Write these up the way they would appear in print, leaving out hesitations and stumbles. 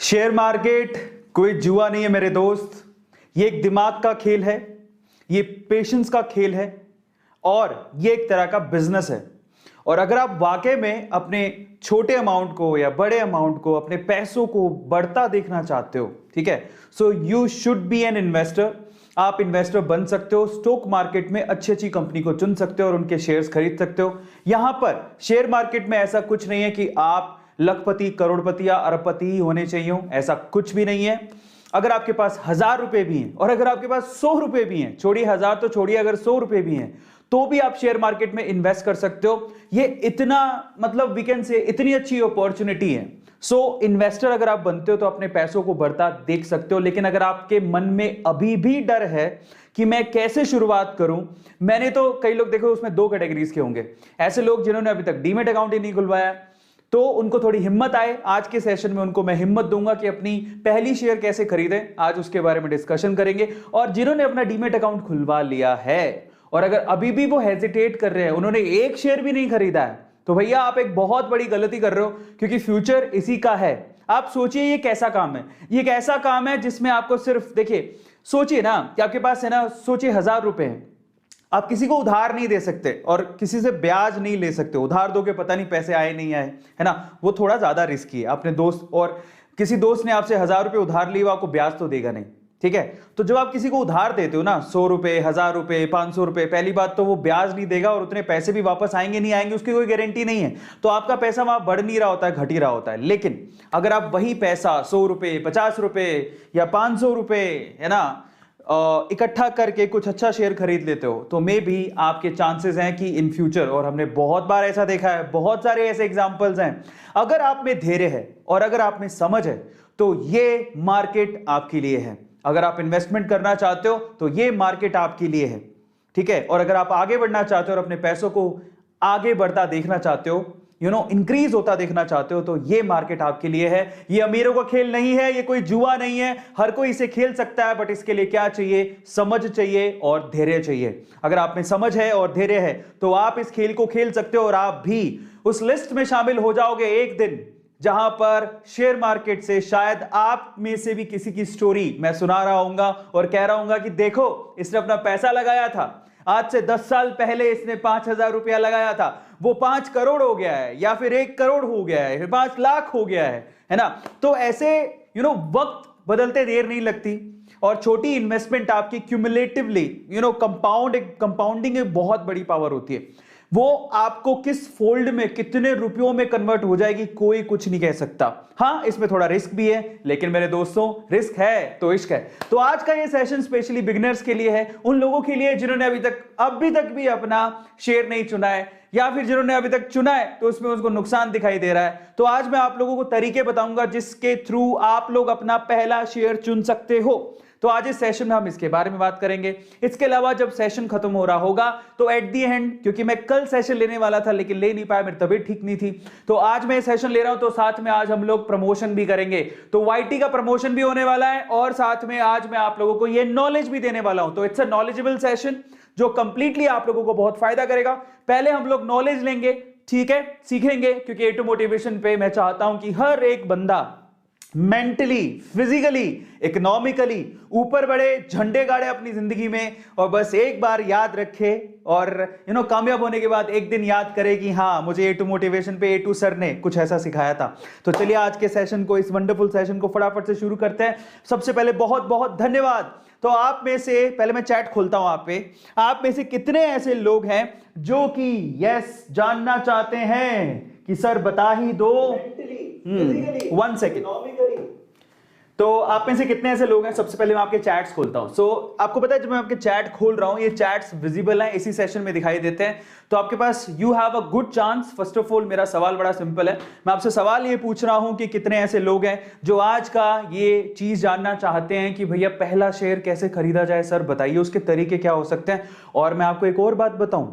Share market कोई जुआ नहीं है मेरे दोस्त। ये एक दिमाग का खेल है, ये पेशेंस का खेल है और ये एक तरह का बिजनेस है। और अगर आप वाकई में अपने छोटे अमाउंट को या बड़े अमाउंट को, अपने पैसों को बढ़ता देखना चाहते हो, ठीक है, so you should be an investor. आप इन्वेस्टर बन सकते हो, स्टॉक मार्केट में अच्छी अच्छी कंपनी को चुन सकते हो और उनके शेयर्स खरीद सकते हो। यहां पर शेयर मार्केट में ऐसा कुछ नहीं है कि आप लखपति, करोड़पति या अरबपति ही होने चाहिए, ऐसा कुछ भी नहीं है। अगर आपके पास 1000 रुपए भी हैं और अगर आपके पास 100 रुपए भी हैं, छोड़िए 1000 तो छोड़िए, अगर 100 रुपए भी हैं तो भी आप शेयर मार्केट में इन्वेस्ट कर सकते हो। ये इतना मतलब वी कैन से इतनी अच्छी अपॉर्चुनिटी है। सो इन्वेस्टर अगर आप बनते हो तो अपने पैसों को बढ़ता देख सकते हो। लेकिन अगर आपके मन में अभी भी डर है कि मैं कैसे शुरुआत करूं, मैंने तो कई लोग देखो उसमें 2 कैटेगरीज के होंगे। ऐसे लोग जिन्होंने अभी तक डीमैट अकाउंट ही नहीं खुलवाया, तो उनको थोड़ी हिम्मत आए। आज के सेशन में उनको मैं हिम्मत दूंगा कि अपनी पहली शेयर कैसे खरीदें, आज उसके बारे में डिस्कशन करेंगे। और जिन्होंने अपना डीमैट अकाउंट खुलवा लिया है और अगर अभी भी वो हेजिटेट कर रहे हैं, उन्होंने एक शेयर भी नहीं खरीदा है, तो भैया आप एक बहुत बड़ी गलती कर रहे हो, क्योंकि फ्यूचर इसी का है। आप सोचिए ये कैसा काम है, ये एक ऐसा काम है जिसमें आपको सिर्फ देखिए, सोचिए ना कि आपके पास है ना, सोचिए 1000 रुपए हैं, आप किसी को उधार नहीं दे सकते और किसी से ब्याज नहीं ले सकते। उधार दोगे पता नहीं पैसे आए नहीं आए, है ना, वो थोड़ा ज्यादा रिस्की है। अपने दोस्त और किसी दोस्त ने आपसे 1000 रुपए उधार लिए, वो आपको ब्याज तो देगा नहीं, ठीक है। तो जब आप किसी को उधार देते हो ना, 100 रुपए, 1000 रुपए, 500 रुपए, पहली बात तो वो ब्याज नहीं देगा और उतने पैसे भी वापस आएंगे नहीं आएंगे उसकी कोई गारंटी नहीं है। तो आपका पैसा वहां बढ़ नहीं रहा होता है, घट ही रहा होता है। लेकिन अगर आप वही पैसा 100 रुपए, 50 रुपए या 500 रुपए, है ना, इकट्ठा करके कुछ अच्छा शेयर खरीद लेते हो, तो मे भी आपके चांसेस हैं कि इन फ्यूचर, और हमने बहुत बार ऐसा देखा है, बहुत सारे ऐसे एग्जांपल्स हैं, अगर आप में धैर्य है और अगर आप में समझ है तो ये मार्केट आपके लिए है। अगर आप इन्वेस्टमेंट करना चाहते हो तो ये मार्केट आपके लिए है, ठीक है। और अगर आप आगे बढ़ना चाहते हो और अपने पैसों को आगे बढ़ता देखना चाहते हो, इंक्रीज होता देखना चाहते हो, तो ये मार्केट आपके लिए है। ये अमीरों का खेल नहीं है, ये कोई जुआ नहीं है, हर कोई इसे खेल सकता है। बट इसके लिए क्या चाहिए? समझ चाहिए और धैर्य चाहिए। अगर आप में समझ है और धैर्य है तो आप इस खेल को खेल सकते हो और आप भी उस लिस्ट में शामिल हो जाओगे एक दिन, जहां पर शेयर मार्केट से शायद आप में से भी किसी की स्टोरी मैं सुना रहा हूंगा और कह रहा हूंगा कि देखो, इसने अपना पैसा लगाया था, आज से 10 साल पहले इसने 5000 रुपया लगाया था, वो 5 करोड़ हो गया है, या फिर 1 करोड़ हो गया है, 5 लाख हो गया है ना। तो ऐसे वक्त बदलते देर नहीं लगती और छोटी इन्वेस्टमेंट आपकी क्यूमुलेटिवली कंपाउंडिंग एक बहुत बड़ी पावर होती है। वो आपको किस फोल्ड में, कितने रुपयों में कन्वर्ट हो जाएगी, कोई कुछ नहीं कह सकता। हां, इसमें थोड़ा रिस्क भी है, लेकिन मेरे दोस्तों, रिस्क है तो इश्क है। तो आज का ये सेशन स्पेशली बिगिनर्स के लिए है, उन लोगों के लिए जिन्होंने अभी तक भी अपना शेयर नहीं चुना है, या फिर जिन्होंने अभी तक चुना है तो उसमें उसको नुकसान दिखाई दे रहा है। तो आज मैं आप लोगों को तरीके बताऊंगा जिसके थ्रू आप लोग अपना पहला शेयर चुन सकते हो। तो आज इस सेशन में हम इसके बारे में बात करेंगे। इसके अलावा जब सेशन खत्म हो रहा होगा तो एट दी एंड, क्योंकि मैं कल सेशन लेने वाला था लेकिन ले नहीं पाया, मेरी तबीयत ठीक नहीं थी, तो आज मैं सेशन ले रहा हूं। तो साथ में आज हम लोग प्रमोशन भी करेंगे, तो वाईटी का प्रमोशन भी होने वाला है और साथ में आज मैं आप लोगों को ये नॉलेज भी देने वाला हूं। तो इट्स अ नॉलेजेबल सेशन जो कंप्लीटली आप लोगों को बहुत फायदा करेगा। पहले हम लोग नॉलेज लेंगे, ठीक है, सीखेंगे, क्योंकि A2 मोटिवेशन पे मैं चाहता हूं कि हर एक बंदा मेंटली, फिजिकली, इकोनॉमिकली ऊपर बढ़े, झंडे गाड़े अपनी जिंदगी में, और बस एक बार याद रखे और कामयाब होने के बाद एक दिन याद करे कि हाँ, मुझे A2 मोटिवेशन पे A2 सर ने कुछ ऐसा सिखाया था। तो चलिए आज के सेशन को, इस वंडरफुल सेशन को फटाफट से शुरू करते हैं। सबसे पहले बहुत बहुत धन्यवाद। तो आप में से, पहले मैं चैट खोलता हूं आप में से कितने ऐसे लोग हैं जो कि यस जानना चाहते हैं कि सर बता ही दो, 1 सेकेंड। तो आप में से कितने ऐसे लोग हैं? सबसे पहले मैं आपके चैट्स खोलता हूं। सो आपको पता है, जब मैं आपके चैट खोल रहा हूं, ये चैट्स विजिबल हैं, इसी सेशन में दिखाई देते हैं। तो आपके पास you have a good chance. First of all मेरा सवाल बड़ा सिंपल है, मैं आपसे सवाल ये पूछ रहा हूं कि कितने ऐसे लोग हैं जो आज का ये चीज जानना चाहते हैं कि भैया पहला शेयर कैसे खरीदा जाए, सर बताइए उसके तरीके क्या हो सकते हैं। और मैं आपको एक और बात बताऊं,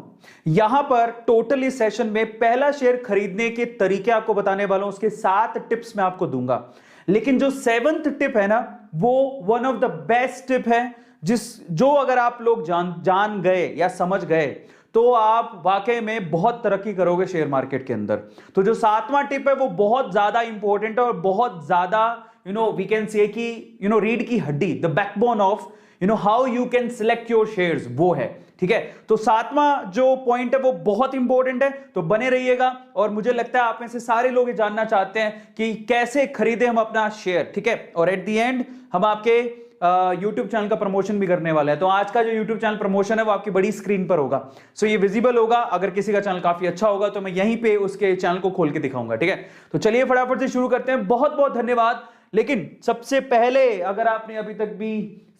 यहां पर टोटल इस सेशन में पहला शेयर खरीदने के तरीके आपको बताने वाला हूं, उसके 7 टिप्स मैं आपको दूंगा। लेकिन जो 7th टिप है ना, वो one of the best tip है, जो अगर आप लोग जान गए या समझ गए तो आप वाकई में बहुत तरक्की करोगे शेयर मार्केट के अंदर। तो जो 7वां टिप है वो बहुत ज्यादा इंपॉर्टेंट है और बहुत ज्यादा वी कैन से कि रीढ़ की हड्डी, the backbone of how you can select your shares, वो है। ठीक है, तो सातवां जो पॉइंट है वो बहुत इंपॉर्टेंट है, तो बने रहिएगा। और मुझे लगता है आप में से सारे लोग ये जानना चाहते हैं कि कैसे खरीदे हम अपना शेयर। ठीक है, और एट द एंड हम आपके YouTube चैनल का प्रमोशन भी करने वाला है। तो आज का जो YouTube चैनल प्रमोशन है वो आपकी बड़ी स्क्रीन पर होगा, सो ये विजिबल होगा। अगर किसी का चैनल काफी अच्छा होगा तो मैं यहीं पे उसके चैनल को खोल के दिखाऊंगा। ठीक है, तो चलिए फटाफट से शुरू करते हैं। बहुत बहुत धन्यवाद। लेकिन सबसे पहले अगर आपने अभी तक भी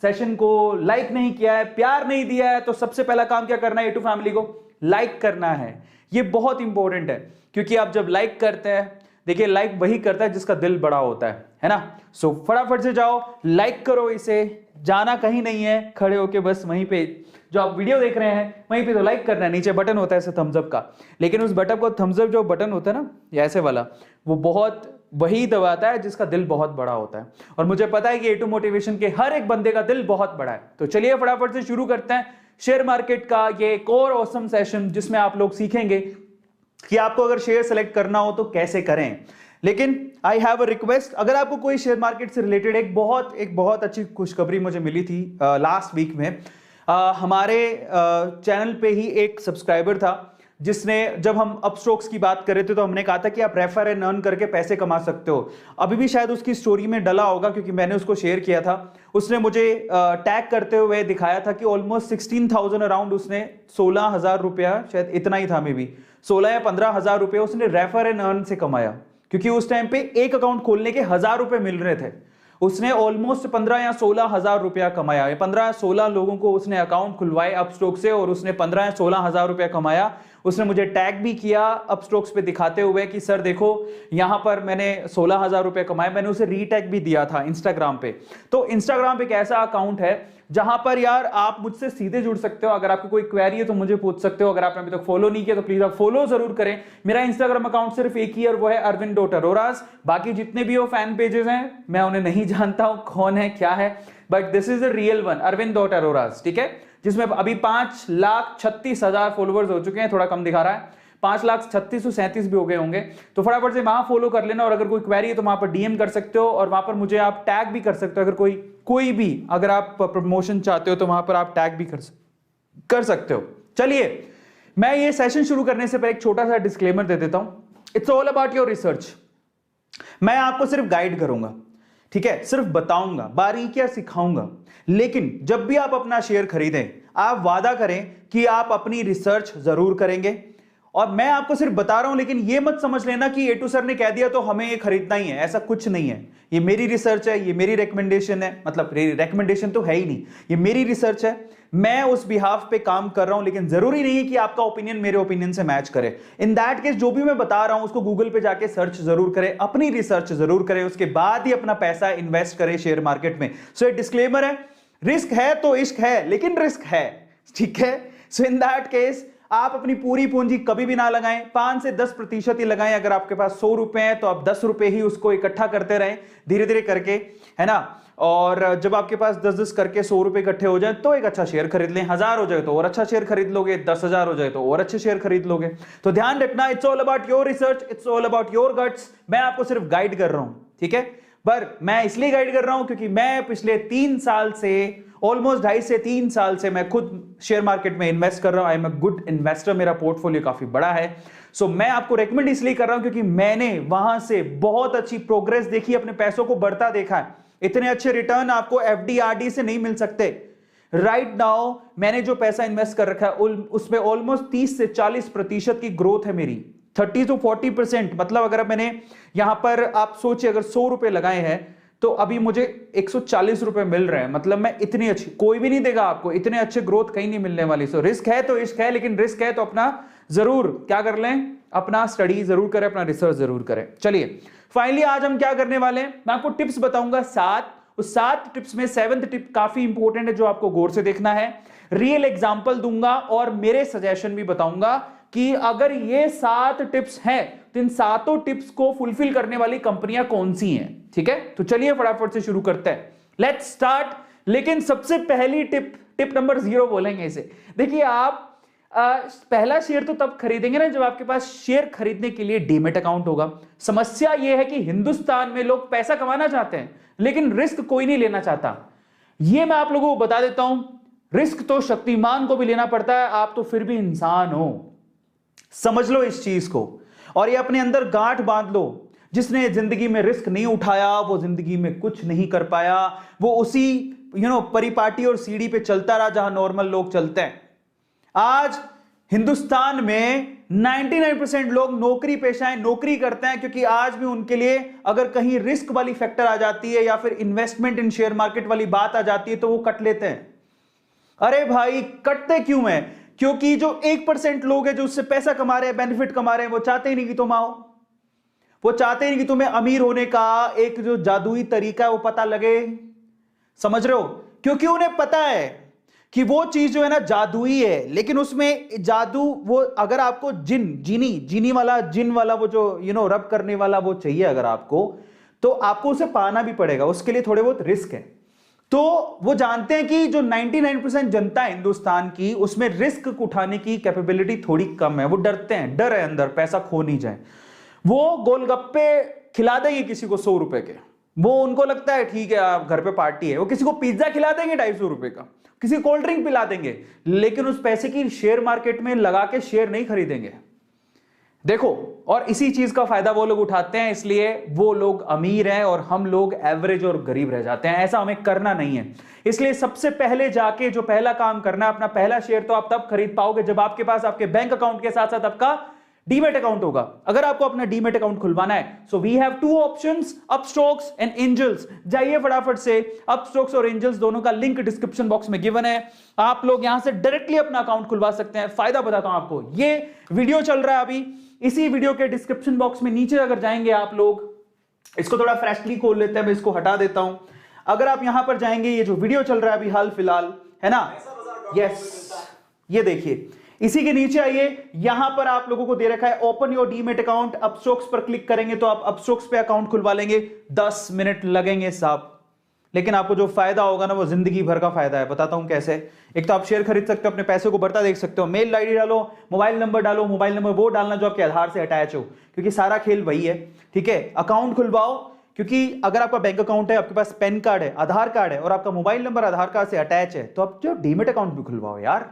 सेशन को लाइक नहीं किया है, प्यार नहीं दिया है, तो सबसे पहला काम क्या करना है, A2 फैमिली को लाइक करना है। ये बहुत इंपॉर्टेंट है, क्योंकि आप जब लाइक करते हैं, देखिए लाइक वही करता है जिसका दिल बड़ा होता है ना। सो फटाफट से जाओ, लाइक करो, इसे जाना कहीं नहीं है, खड़े होके बस वहीं पे जो आप वीडियो देख रहे हैं वहीं पे तो लाइक करना है। नीचे बटन होता है ऐसे थम्स अप का, लेकिन उस बटन को, थम्स अप जो बटन होता है ना, ये ऐसे वाला, वो बहुत वही दबाता है जिसका दिल बहुत बड़ा होता है। और मुझे पता है कि A2 मोटिवेशन के हर एक बंदे का दिल बहुत बड़ा है। तो चलिए फटाफट से शुरू करते हैं शेयर मार्केट का ये एक और ऑसम सेशन, जिसमें आप लोग सीखेंगे कि आपको अगर शेयर सेलेक्ट करना हो तो कैसे करें। लेकिन आई हैव अ रिक्वेस्ट, अगर आपको कोई शेयर मार्केट से रिलेटेड एक बहुत अच्छी खुशखबरी मुझे मिली थी लास्ट वीक में। हमारे चैनल पे ही एक सब्सक्राइबर था जिसने, जब हम अपस्टॉक्स की बात कर रहे थे तो हमने कहा था कि आप रेफर एंड अर्न करके पैसे कमा सकते हो। अभी भी शायद उसकी स्टोरी में डला होगा, क्योंकि मैंने उसको शेयर किया था। उसने मुझे टैग करते हुए दिखाया था कि ऑलमोस्ट 16,000 अराउंड उसने 16,000 रुपया, शायद इतना ही था, मे बी 16 या 15,000 रुपया उसने रेफर एंड अर्न से कमाया। क्योंकि उस टाइम पे एक अकाउंट खोलने के 1,000 रुपए मिल रहे थे। उसने ऑलमोस्ट 15 या 16,000 रुपया कमाया। 15 या 16 लोगों को उसने अकाउंट खुलवाए अपस्टॉक से, और उसने 15 या 16,000 रुपया कमाया। उसने मुझे टैग भी किया अपस्टॉक्स पे दिखाते हुए कि सर देखो यहां पर मैंने 16,000 रुपया कमाए। मैंने उसे रीटैग भी दिया था इंस्टाग्राम पे। तो इंस्टाग्राम पे एक ऐसा अकाउंट है जहां पर यार आप मुझसे सीधे जुड़ सकते हो। अगर आपकी कोई क्वेरी है तो मुझे पूछ सकते हो। अगर आपने अभी तक फॉलो नहीं किया तो प्लीज आप फॉलो जरूर करें। मेरा इंस्टाग्राम अकाउंट सिर्फ एक ही है, और वो है arvind.arora। बाकी जितने भी वो फैन पेजेस हैं मैं उन्हें नहीं जानता हूं कौन है क्या है, but this is the real one, arvind.arora। ठीक है, जिसमें अभी 5,36,000 फॉलोवर्स हो चुके हैं। थोड़ा कम दिखा रहा है, 5,36,37 भी हो गए होंगे। तो फटाफट से वहां फॉलो कर लेना। और अगर कोई क्वेरी है तो वहां पर डीएम कर सकते हो, और वहां पर मुझे आप टैग भी कर सकते हो। अगर कोई भी अगर आप प्रमोशन चाहते हो तो वहां पर आप टैग भी कर सकते हो। चलिए, मैं ये सेशन शुरू करने से पहले एक छोटा सा डिस्क्लेमर दे देता हूं। It's all about your research. मैं आपको सिर्फ गाइड करूंगा, ठीक है, सिर्फ बताऊंगा, बारीकियां सिखाऊंगा। लेकिन जब भी आप अपना शेयर खरीदें, आप वादा करें कि आप अपनी रिसर्च जरूर करेंगे। और मैं आपको सिर्फ बता रहा हूं, लेकिन ये मत समझ लेना कि A2 सर ने कह दिया तो हमें ये खरीदना ही है। ऐसा कुछ नहीं है। ये मेरी रिसर्च है, ये मेरी रिकमेंडेशन है, मतलब रिकमेंडेशन तो है ही नहीं, ये मेरी रिसर्च है। मैं उस बिहाफ पे काम कर रहा हूं, लेकिन जरूरी नहीं है कि आपका ओपिनियन मेरे ओपिनियन से मैच करे। इन दैट केस जो भी मैं बता रहा हूं उसको गूगल पे जाके सर्च जरूर करें, अपनी रिसर्च जरूर करें, उसके बाद ही अपना पैसा इन्वेस्ट करें शेयर मार्केट में। सो ये डिस्क्लेमर है, रिस्क है तो इश्क है, लेकिन रिस्क है, ठीक है। सो इन दैट केस आप अपनी पूरी पूंजी कभी भी ना लगाएं, 5 से 10% ही लगाएं। अगर आपके पास 100 रुपए हैं तो आप 10 रुपए ही उसको इकट्ठा करते रहें, धीरे धीरे करके, है ना। और जब आपके पास 10-10 करके 100 रुपए इकट्ठे हो जाए तो एक अच्छा शेयर खरीद लें। 1000 हो जाए तो और अच्छा शेयर खरीद लोगे, 10,000 हो जाए तो और अच्छे शेयर खरीद लोगे। तो ध्यान रखना, it's all about your research, it's all about your guts. मैं आपको सिर्फ गाइड कर रहा हूं, ठीक है। पर मैं इसलिए गाइड कर रहा हूं क्योंकि मैं पिछले 3 साल से, ऑलमोस्ट 2.5 से 3 साल से मैं खुद शेयर मार्केट में इन्वेस्ट कर रहा हूं। I am a good investor, मेरा पोर्टफोलियो काफी बड़ा है। सो मैं आपको रेकमेंड इसलिए कर रहा हूं क्योंकि मैंने वहां से बहुत अच्छी प्रोग्रेस देखी, अपने पैसों को बढ़ता देखा है। इतने अच्छे रिटर्न आपको एफडी आरडी से नहीं मिल सकते। राइट नाउ मैंने जो पैसा इन्वेस्ट कर रखा है उसमें ऑलमोस्ट 30 से 40% की ग्रोथ है मेरी, 30 to 40%। मतलब अगर मैंने यहां पर, आप सोचिए, अगर 100 रुपए लगाए हैं तो अभी मुझे 140 रुपए मिल रहे हैं। मतलब मैं इतनी अच्छी, कोई भी नहीं देगा आपको, इतने अच्छे ग्रोथ कहीं नहीं मिलने वाली। सो रिस्क है तो इश्क है, लेकिन रिस्क है तो अपना जरूर क्या कर लें, अपना स्टडी जरूर करें, अपना रिसर्च जरूर करें। चलिए फाइनली आज हम क्या करने वाले हैं, मैं आपको टिप्स बताऊंगा 7। उस 7 टिप्स में 7th टिप काफी इंपॉर्टेंट है जो आपको गौर से देखना है। रियल एग्जांपल दूंगा और मेरे सजेशन भी बताऊंगा कि अगर ये 7 टिप्स हैं तो इन 7 टिप्स को फुलफिल करने वाली कंपनियां कौन सी हैं, ठीक है। तो चलिए फटाफट से शुरू करते हैं, लेट्स स्टार्ट। लेकिन सबसे पहली टिप नंबर 0 बोलेंगे इसे। देखिए पहला शेयर तो तब खरीदेंगे ना जब आपके पास शेयर खरीदने के लिए डीमेट अकाउंट होगा। समस्या यह है कि हिंदुस्तान में लोग पैसा कमाना चाहते हैं लेकिन रिस्क कोई नहीं लेना चाहता। यह मैं आप लोगों को बता देता हूं, रिस्क तो शक्तिमान को भी लेना पड़ता है, आप तो फिर भी इंसान हो। समझ लो इस चीज को और ये अपने अंदर गांठ बांध लो। जिसने जिंदगी में रिस्क नहीं उठाया वो जिंदगी में कुछ नहीं कर पाया। वो उसी परिपाटी और सीढ़ी पे चलता रहा जहां नॉर्मल लोग चलते हैं। आज हिंदुस्तान में 99% लोग नौकरी पेशा नौकरी करते हैं क्योंकि आज भी उनके लिए अगर कहीं रिस्क वाली फैक्टर आ जाती है या फिर इन्वेस्टमेंट इन शेयर मार्केट वाली बात आ जाती है तो वो कट लेते हैं। अरे भाई कटते क्यों हैं? क्योंकि जो 1% लोग हैं जो उससे पैसा कमा रहे हैं, बेनिफिट कमा रहे हैं, वो चाहते ही नहीं कि तुम आओ। वो चाहते ही नहीं कि तुम्हें अमीर होने का एक जो जादुई तरीका है वो पता लगे। समझ रहे हो? क्योंकि उन्हें पता है कि वो चीज जो है ना जादुई है, लेकिन उसमें जादू वो अगर आपको जिनी वाला वो जो रब करने वाला वो चाहिए अगर आपको, तो आपको उसे पाना भी पड़ेगा, उसके लिए थोड़े बहुत रिस्क है। तो वो जानते हैं कि जो 99% जनता है हिंदुस्तान की उसमें रिस्क उठाने की कैपेबिलिटी थोड़ी कम है। वो डरते हैं, डर है अंदर, पैसा खो नहीं जाए। वो गोलगप्पे खिला देंगे किसी को 100 रुपए के, वो उनको लगता है ठीक है आप घर पे पार्टी है। वो किसी को पिज्जा खिला देंगे 250 रुपए का, किसी कोल्ड ड्रिंक पिला देंगे, लेकिन उस पैसे की शेयर मार्केट में लगा के शेयर नहीं खरीदेंगे। देखो, और इसी चीज का फायदा वो लोग उठाते हैं, इसलिए वो लोग अमीर हैं और हम लोग एवरेज और गरीब रह जाते हैं। ऐसा हमें करना नहीं है। इसलिए सबसे पहले जाके जो पहला काम करना है, अपना पहला शेयर तो आप तब खरीद पाओगे जब आपके पास आपके बैंक अकाउंट के साथ साथ आपका डीमेट अकाउंट होगा। अगर आपको अपना डीमेट अकाउंट खुलवाना है, so we have 2 options, Upstox and Angels. जाइए फटाफट से, अपस्टॉक्स और एंजल्स दोनों का लिंक डिस्क्रिप्शन बॉक्स में गिवन है। आप लोग यहां से डायरेक्टली अपना अकाउंट खुलवा सकते हैं। फायदा बताता हूं आपको, ये वीडियो चल रहा है अभी, इसी वीडियो के डिस्क्रिप्शन बॉक्स में नीचे अगर जाएंगे आप लोग, इसको थोड़ा फ्रेशली खोल लेते हैं, मैं इसको हटा देता हूं। अगर आप यहां पर जाएंगे, ये जो वीडियो चल रहा है अभी हाल फिलहाल है ना, यस, ये देखिए, इसी के नीचे आइए, यहां पर आप लोगों को दे रखा है open your demat account. Upstox पर क्लिक करेंगे तो आप अपस्टॉक्स पे अकाउंट खुलवा लेंगे। 10 मिनट लगेंगे साहब, लेकिन आपको जो फायदा होगा ना वो जिंदगी भर का फायदा है। बताता हूं कैसे। एक तो आप शेयर खरीद सकते हो, अपने पैसे को बढ़ता देख सकते हो, मेल आईडी डालो, मोबाइल नंबर डालो, मोबाइल नंबर वो डालना जो आपके आधार से अटैच हो, क्योंकि सारा खेल वही है। ठीक है, अकाउंट खुलवाओ, क्योंकि अगर आपका बैंक अकाउंट है, आपके पास पैन कार्ड है, आधार कार्ड है और आपका मोबाइल नंबर आधार कार्ड से अटैच है, तो आप जो डीमेट अकाउंट भी खुलवाओ यार।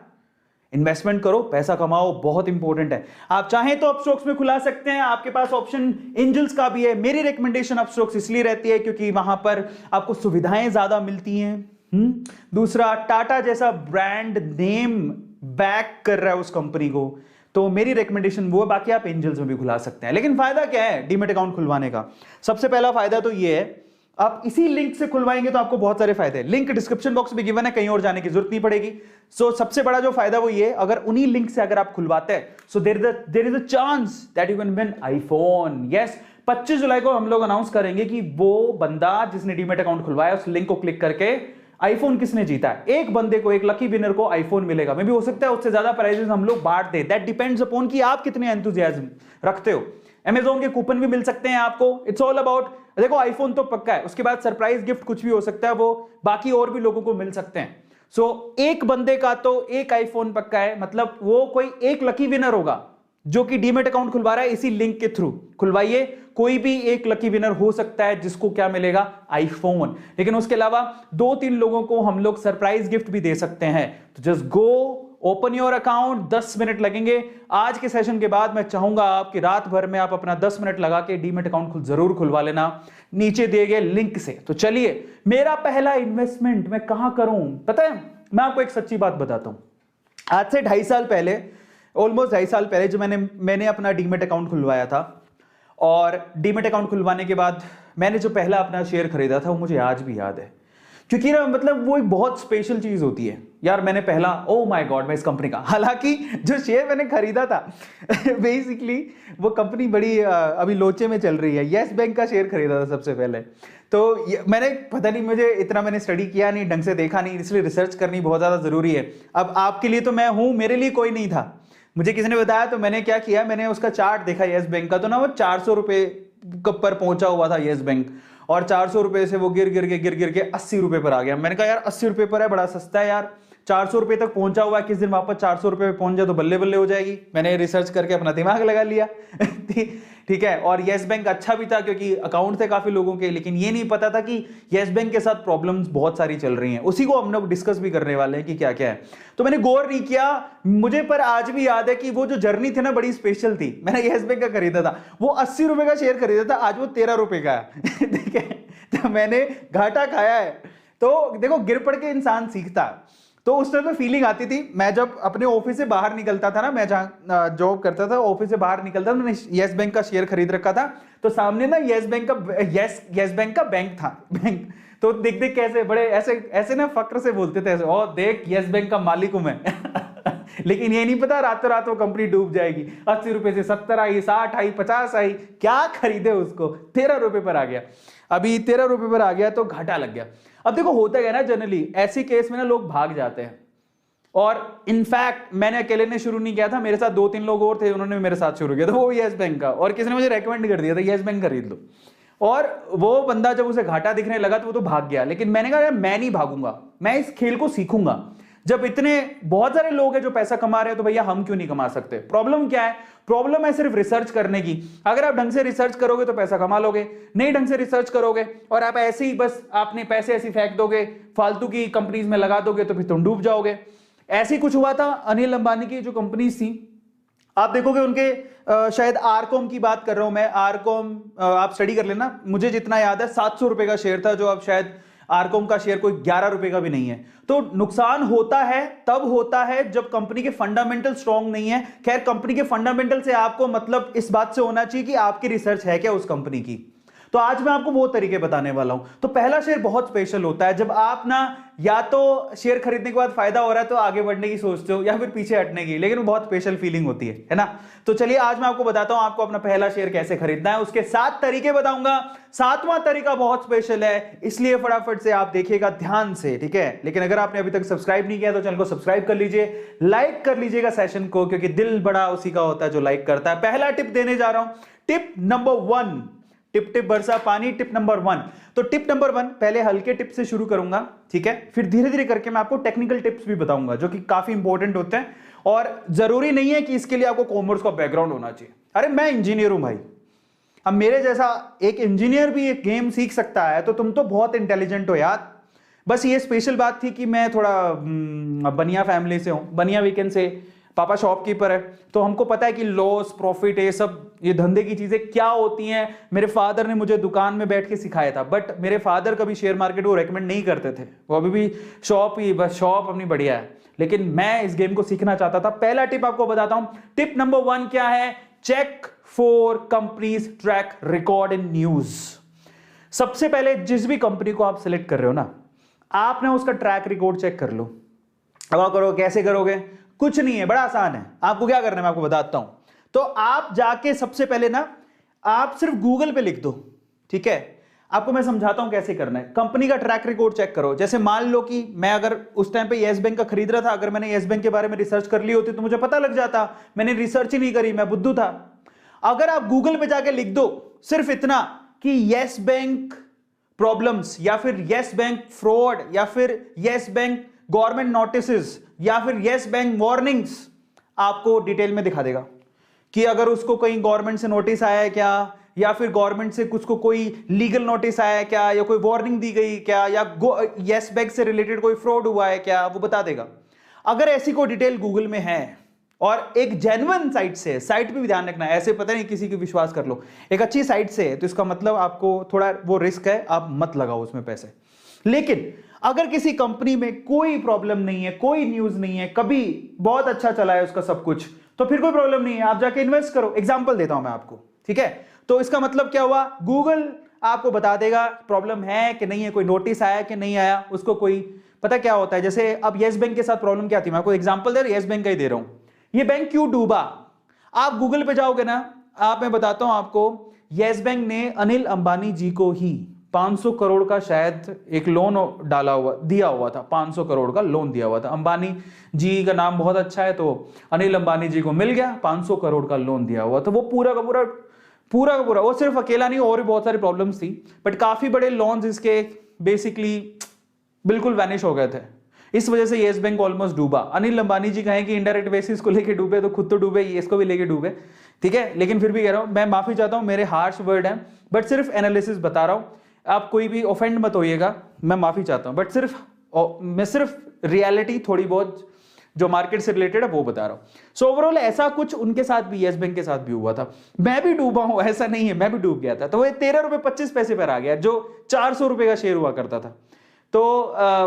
इन्वेस्टमेंट करो, पैसा कमाओ, बहुत इंपॉर्टेंट है। आप चाहें तो अपस्टॉक्स में खुला सकते हैं, आपके पास ऑप्शन एंजल्स का भी है। मेरी रिकमेंडेशन अपस्टॉक्स इसलिए रहती है क्योंकि वहां पर आपको सुविधाएं ज्यादा मिलती हैं। दूसरा, टाटा जैसा ब्रांड नेम बैक कर रहा है उस कंपनी को, तो मेरी रिकमेंडेशन वो है। बाकी आप एंजल्स में भी खुला सकते हैं। लेकिन फायदा क्या है डीमेट अकाउंट खुलवाने का? सबसे पहला फायदा तो ये है, आप इसी लिंक से खुलवाएंगे तो आपको बहुत सारे फायदे हैं। लिंक डिस्क्रिप्शन बॉक्स में गिवन है, कहीं और जाने की जरूरत नहीं पड़ेगी। सो सबसे बड़ा जो फायदा वो ये, अगर उन्हीं लिंक से अगर आप खुलवाते हैं, so there is a chance that you can win iPhone. Yes, 25 जुलाई को हम लोग अनाउंस करेंगे कि वो बंदा जिसने डीमेट अकाउंट खुलवाया उस लिंक को क्लिक करके आईफोन किसने जीता है। एक बंदे को, एक लकी विनर को आईफोन मिलेगा। मे भी हो सकता है उससे ज्यादा प्राइजेस हम लोग बांट दें। दैट डिपेंड्स अपॉन कि आप कितने एंथुसियाज्म रखते हो। Amazon के कूपन भी मिल सकते हैं आपको। इट्स ऑल अबाउट, देखो आईफोन तो पक्का है, उसके बाद सरप्राइज गिफ्ट कुछ भी हो सकता है, वो बाकी और भी लोगों को मिल सकते हैं। सो एक बंदे का तो एक आईफोन पक्का है, मतलब वो कोई एक लकी विनर होगा जो कि डीमेट अकाउंट खुलवा रहा है इसी लिंक के थ्रू। खुलवाइए, कोई भी एक लकी विनर हो सकता है जिसको क्या मिलेगा, आईफोन। लेकिन उसके अलावा 2-3 लोगों को हम लोग सरप्राइज गिफ्ट भी दे सकते हैं। तो just go, open your account, 10 minute लगेंगे। आज के सेशन के बाद मैं चाहूंगा आपकी रात भर में आप अपना 10 मिनट लगा के डीमेट अकाउंट जरूर खुलवा लेना नीचे दिए गए लिंक से। तो चलिए, मेरा पहला इन्वेस्टमेंट मैं कहां करूं पता है? मैं आपको एक सच्ची बात बताता हूं। आज से 2.5 साल पहले, ऑलमोस्ट 2.5 साल पहले, जो मैंने अपना डीमेट अकाउंट खुलवाया था, और डीमेट अकाउंट खुलवाने के बाद मैंने जो पहला अपना शेयर खरीदा था वो मुझे आज भी याद है। क्योंकि ना मतलब वो एक बहुत स्पेशल चीज होती है यार। मैंने पहला, ओ माय गॉड, मैं इस कंपनी का, हालांकि जो शेयर मैंने खरीदा था बेसिकली वो कंपनी बड़ी अभी लोचे में चल रही है। यस बैंक का शेयर खरीदा था सबसे पहले। तो मैंने पता नहीं, मुझे इतना मैंने स्टडी किया नहीं, ढंग से देखा नहीं, इसलिए रिसर्च करनी बहुत ज्यादा जरूरी है। अब आपके लिए तो मैं हूं, मेरे लिए कोई नहीं था। मुझे किसी ने बताया तो मैंने क्या किया, मैंने उसका चार्ट देखा यस बैंक का, तो ना वो 400 रुपए पर पहुंचा हुआ था यस बैंक, और 400 रुपए से वो गिर गिर के 80 रुपए पर आ गया। मैंने कहा यार 80 रुपए पर है, बड़ा सस्ता है यार, 400 रुपए तक पहुंचा हुआ है, किस दिन वापस 400 रुपए पे पहुंच जाए तो बल्ले बल्ले हो जाएगी। मैंने रिसर्च करके अपना दिमाग लगा लिया ठीक है। और येस बैंक अच्छा भी था क्योंकि अकाउंट थे काफी लोगों के, लेकिन ये नहीं पता था कि येस बैंक के साथ प्रॉब्लम्स बहुत सारी चल रही हैं। उसी को हम लोग डिस्कस भी करने वाले हैं कि क्या क्या है। तो मैंने गौर नहीं किया मुझे, पर आज भी याद है कि वो जो जर्नी थी ना बड़ी स्पेशल थी। मैंने येस बैंक का खरीदा था, वो 80 रुपए का शेयर खरीदा था, आज वो 13 रुपए का है ठीक है। तो मैंने घाटा खाया है। तो देखो गिर पड़ के इंसान सीखता है। तो उस टाइम में फीलिंग आती थी, मैं जब अपने ऑफिस से बाहर निकलता था ना, मैं जहां जॉब करता था ऑफिस से बाहर निकलता था, मैंने येस बैंक का शेयर खरीद रखा था। तो सामने ना येस बैंक का बैंक था बैंक। तो देख देख कैसे बड़े ऐसे ऐसे ना फक्र से बोलते थे, ओ देख येस बैंक का मालिक हूं मैं लेकिन ये नहीं पता रातों रात वो कंपनी डूब जाएगी। 80 रुपए से 70 आई, 60 आई, 50 आई, क्या खरीदे उसको, 13 रुपए पर आ गया। अभी 13 रुपए पर आ गया तो घाटा लग गया। अब देखो होता है ना, जनरली ऐसी केस में ना लोग भाग जाते हैं। और इनफैक्ट मैंने अकेले ने शुरू नहीं किया था, मेरे साथ 2-3 लोग और थे, उन्होंने मेरे साथ शुरू किया था, वो येस बैंक का। और किसी ने मुझे रेकमेंड कर दिया था येस बैंक खरीद लो। और वो बंदा जब उसे घाटा दिखने लगा तो वो तो भाग गया। लेकिन मैंने कहा यार मैं नहीं भागूंगा, मैं इस खेल को सीखूंगा। जब इतने बहुत सारे लोग हैं जो पैसा कमा रहे हैं तो भैया हम क्यों नहीं कमा सकते। प्रॉब्लम क्या है, प्रॉब्लम है सिर्फ रिसर्च करने की। अगर आप ढंग से रिसर्च करोगे तो पैसा कमा लोगे, नहीं ढंग से रिसर्च करोगे और आप ऐसे ही बस आपने पैसे ऐसे फेंक दोगे, फालतू की कंपनीज में लगा दोगे तो फिर तुम डूब जाओगे। ऐसे ही कुछ हुआ था अनिल अंबानी की जो कंपनीज थी, आप देखोगे उनके शायद आरकॉम की बात कर रहा हूं मैं, आरकॉम आप स्टडी कर लेना, मुझे जितना याद है 700 रुपए का शेयर था, जो अब शायद आरकॉम का शेयर कोई 11 रुपए का भी नहीं है। तो नुकसान होता है तब होता है जब कंपनी के फंडामेंटल स्ट्रांग नहीं है। खैर कंपनी के फंडामेंटल से आपको मतलब इस बात से होना चाहिए कि आपकी रिसर्च है क्या उस कंपनी की। तो आज मैं आपको वो तरीके बताने वाला हूं। तो पहला शेयर बहुत स्पेशल होता है जब आप ना या तो शेयर खरीदने के बाद फायदा हो रहा है तो आगे बढ़ने की सोचते हो या फिर पीछे हटने की, लेकिन वो बहुत स्पेशल फीलिंग होती है ना। तो चलिए आज मैं आपको बताता हूं आपको अपना पहला शेयर कैसे खरीदना है, उसके 7 तरीके बताऊंगा। 7वां तरीका बहुत स्पेशल है, इसलिए फटाफट से आप देखिएगा ध्यान से, ठीक है। लेकिन अगर आपने अभी तक सब्सक्राइब नहीं किया तो चैनल को सब्सक्राइब कर लीजिए, लाइक कर लीजिएगा सेशन को, क्योंकि दिल बड़ा उसी का होता है जो लाइक करता है। पहला टिप देने जा रहा हूं, टिप नंबर 1, टिप टिप बरसा पानी, टिप नंबर 1। तो टिप नंबर 1 पहले हल्के टिप से शुरू करूंगा, ठीक है, फिर धीरे धीरे करके मैं आपको टेक्निकल टिप्स भी बताऊंगा जो कि काफी इंपॉर्टेंट होते हैं। और जरूरी नहीं है कि इसके लिए आपको कॉमर्स का बैकग्राउंड होना चाहिए। अरे मैं इंजीनियर हूं भाई, अब मेरे जैसा एक इंजीनियर भी एक गेम सीख सकता है, तो तुम तो बहुत इंटेलिजेंट हो यार। बस ये स्पेशल बात थी कि मैं थोड़ा बनिया फैमिली से हूं, बनिया वीकेंड से, पापा शॉपकीपर है, तो हमको पता है कि लॉस प्रॉफिट ये सब ये धंधे की चीजें क्या होती हैं। मेरे फादर ने मुझे दुकान में बैठ के सिखाया था, बट मेरे फादर कभी शेयर मार्केट को रेकमेंड नहीं करते थे, वो अभी भी शॉप ही, बस शॉप अपनी बढ़िया है। लेकिन मैं इस गेम को सीखना चाहता था। पहला टिप आपको बताता हूं, टिप नंबर 1 क्या है, check for companies track record in news. सबसे पहले जिस भी कंपनी को आप सिलेक्ट कर रहे हो ना, आपने उसका ट्रैक रिकॉर्ड चेक कर लो। अब आप करो, कैसे करोगे, कुछ नहीं है, बड़ा आसान है। आपको क्या करना है मैं आपको बताता हूं। तो आप जाके सबसे पहले ना आप सिर्फ गूगल पे लिख दो, ठीक है। आपको मैं समझाता हूं कैसे करना है। कंपनी का ट्रैक रिकॉर्ड चेक करो। जैसे मान लो कि मैं अगर उस टाइम पे येस बैंक का खरीद रहा था, अगर मैंने येस बैंक के बारे में रिसर्च कर ली होती तो मुझे पता लग जाता। मैंने रिसर्च ही नहीं करी, मैं बुद्धू था। अगर आप गूगल पे जाके लिख दो सिर्फ इतना कि येस बैंक प्रॉब्लम्स या फिर येस बैंक फ्रॉड या फिर येस बैंक गवर्नमेंट नोटिसेस या फिर येस बैंक वार्निंग्स, आपको डिटेल में दिखा देगा कि अगर उसको कहीं गवर्नमेंट से नोटिस आया है क्या, या फिर गवर्नमेंट से कुछ को कोई लीगल नोटिस आया है क्या, या कोई वार्निंग दी गई क्या, या येस बैंक से रिलेटेड कोई फ्रॉड हुआ है क्या, वो बता देगा। अगर ऐसी कोई डिटेल गूगल में है और एक जेन्युइन साइट से, साइट पे भी ध्यान रखना है, ऐसे पता नहीं किसी की विश्वास कर लो, एक अच्छी साइट से है तो इसका मतलब आपको थोड़ा वो रिस्क है, आप मत लगाओ उसमें पैसे। लेकिन अगर किसी कंपनी में कोई प्रॉब्लम नहीं है, कोई न्यूज नहीं है, कभी बहुत अच्छा चला है उसका सब कुछ, तो फिर कोई प्रॉब्लम नहीं है, आप जाके इन्वेस्ट करो। एग्जांपल देता हूं मैं आपको, ठीक है। तो इसका मतलब क्या हुआ, गूगल आपको बता देगा प्रॉब्लम है कि नहीं है, कोई नोटिस आया कि नहीं आया, उसको कोई पता क्या होता है। जैसे अब येस बैंक के साथ प्रॉब्लम क्या थी, मैं आपको एग्जांपल दे रहा हूं, येस बैंक का ही दे रहा हूं। ये बैंक क्यों डूबा, आप गूगल पे जाओगे ना, आप मैं बताता हूं आपको, येस बैंक ने अनिल अंबानी जी को ही 500 करोड़ का शायद एक लोन दिया हुआ था, 500 करोड़ का लोन दिया हुआ था। अंबानी जी का नाम बहुत अच्छा है तो अनिल अंबानी जी को मिल गया 500 करोड़ का लोन दिया हुआ। तो वो पूरा का पूरा वो सिर्फ अकेला नहीं, और भी बहुत सारी प्रॉब्लम्स थी, बट काफी बड़े लोन्स इसके बेसिकली बिल्कुल वैनिश हो गए थे। इस वजह से येस बैंक ऑलमोस्ट डूबा। अनिल अंबानी जी कहें कि इनडायरेक्ट बेसिस को लेके डूबे, तो खुद तो डूबे, इसको भी लेके डूबे, ठीक है। लेकिन फिर भी कह रहा हूं, मैं माफी चाहता हूं, मेरे हार्श वर्ड हैं, बट सिर्फ एनालिसिस बता रहा हूं, आप कोई भी ऑफेंड मत होइएगा, मैं माफी चाहता हूं, बट मैं सिर्फ रियलिटी थोड़ी बहुत जो मार्केट से रिलेटेड है वो बता रहा हूं। सो ओवरऑल ऐसा कुछ उनके साथ भी, येस बैंक के साथ भी हुआ था। मैं भी डूबा हूं, ऐसा नहीं है, मैं भी डूब गया था। तो वो 13 रुपए 25 पैसे पर आ गया, जो 400 रुपए का शेयर हुआ करता था। तो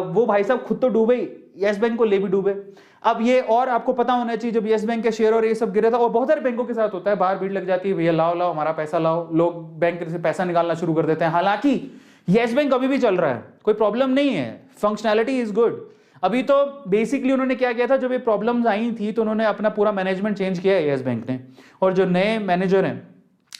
वो भाई साहब खुद तो डूबे ही, येस बैंक को ले भी डूबे। अब ये और आपको पता होना चाहिए, जब येस बैंक के शेयर और ये सब गिरे था, और बहुत सारे बैंकों के साथ होता है, बाहर भीड़ लग जाती है, भैया लाओ लाओ हमारा पैसा लाओ, लोग बैंक से पैसा निकालना शुरू कर देते हैं। हालांकि येस बैंक अभी भी चल रहा है, कोई प्रॉब्लम नहीं है, फंक्शनैलिटी इज गुड। अभी तो बेसिकली उन्होंने क्या किया था, जब ये प्रॉब्लम्स आई थी तो उन्होंने अपना पूरा मैनेजमेंट चेंज किया है येस बैंक ने, और जो नए मैनेजर हैं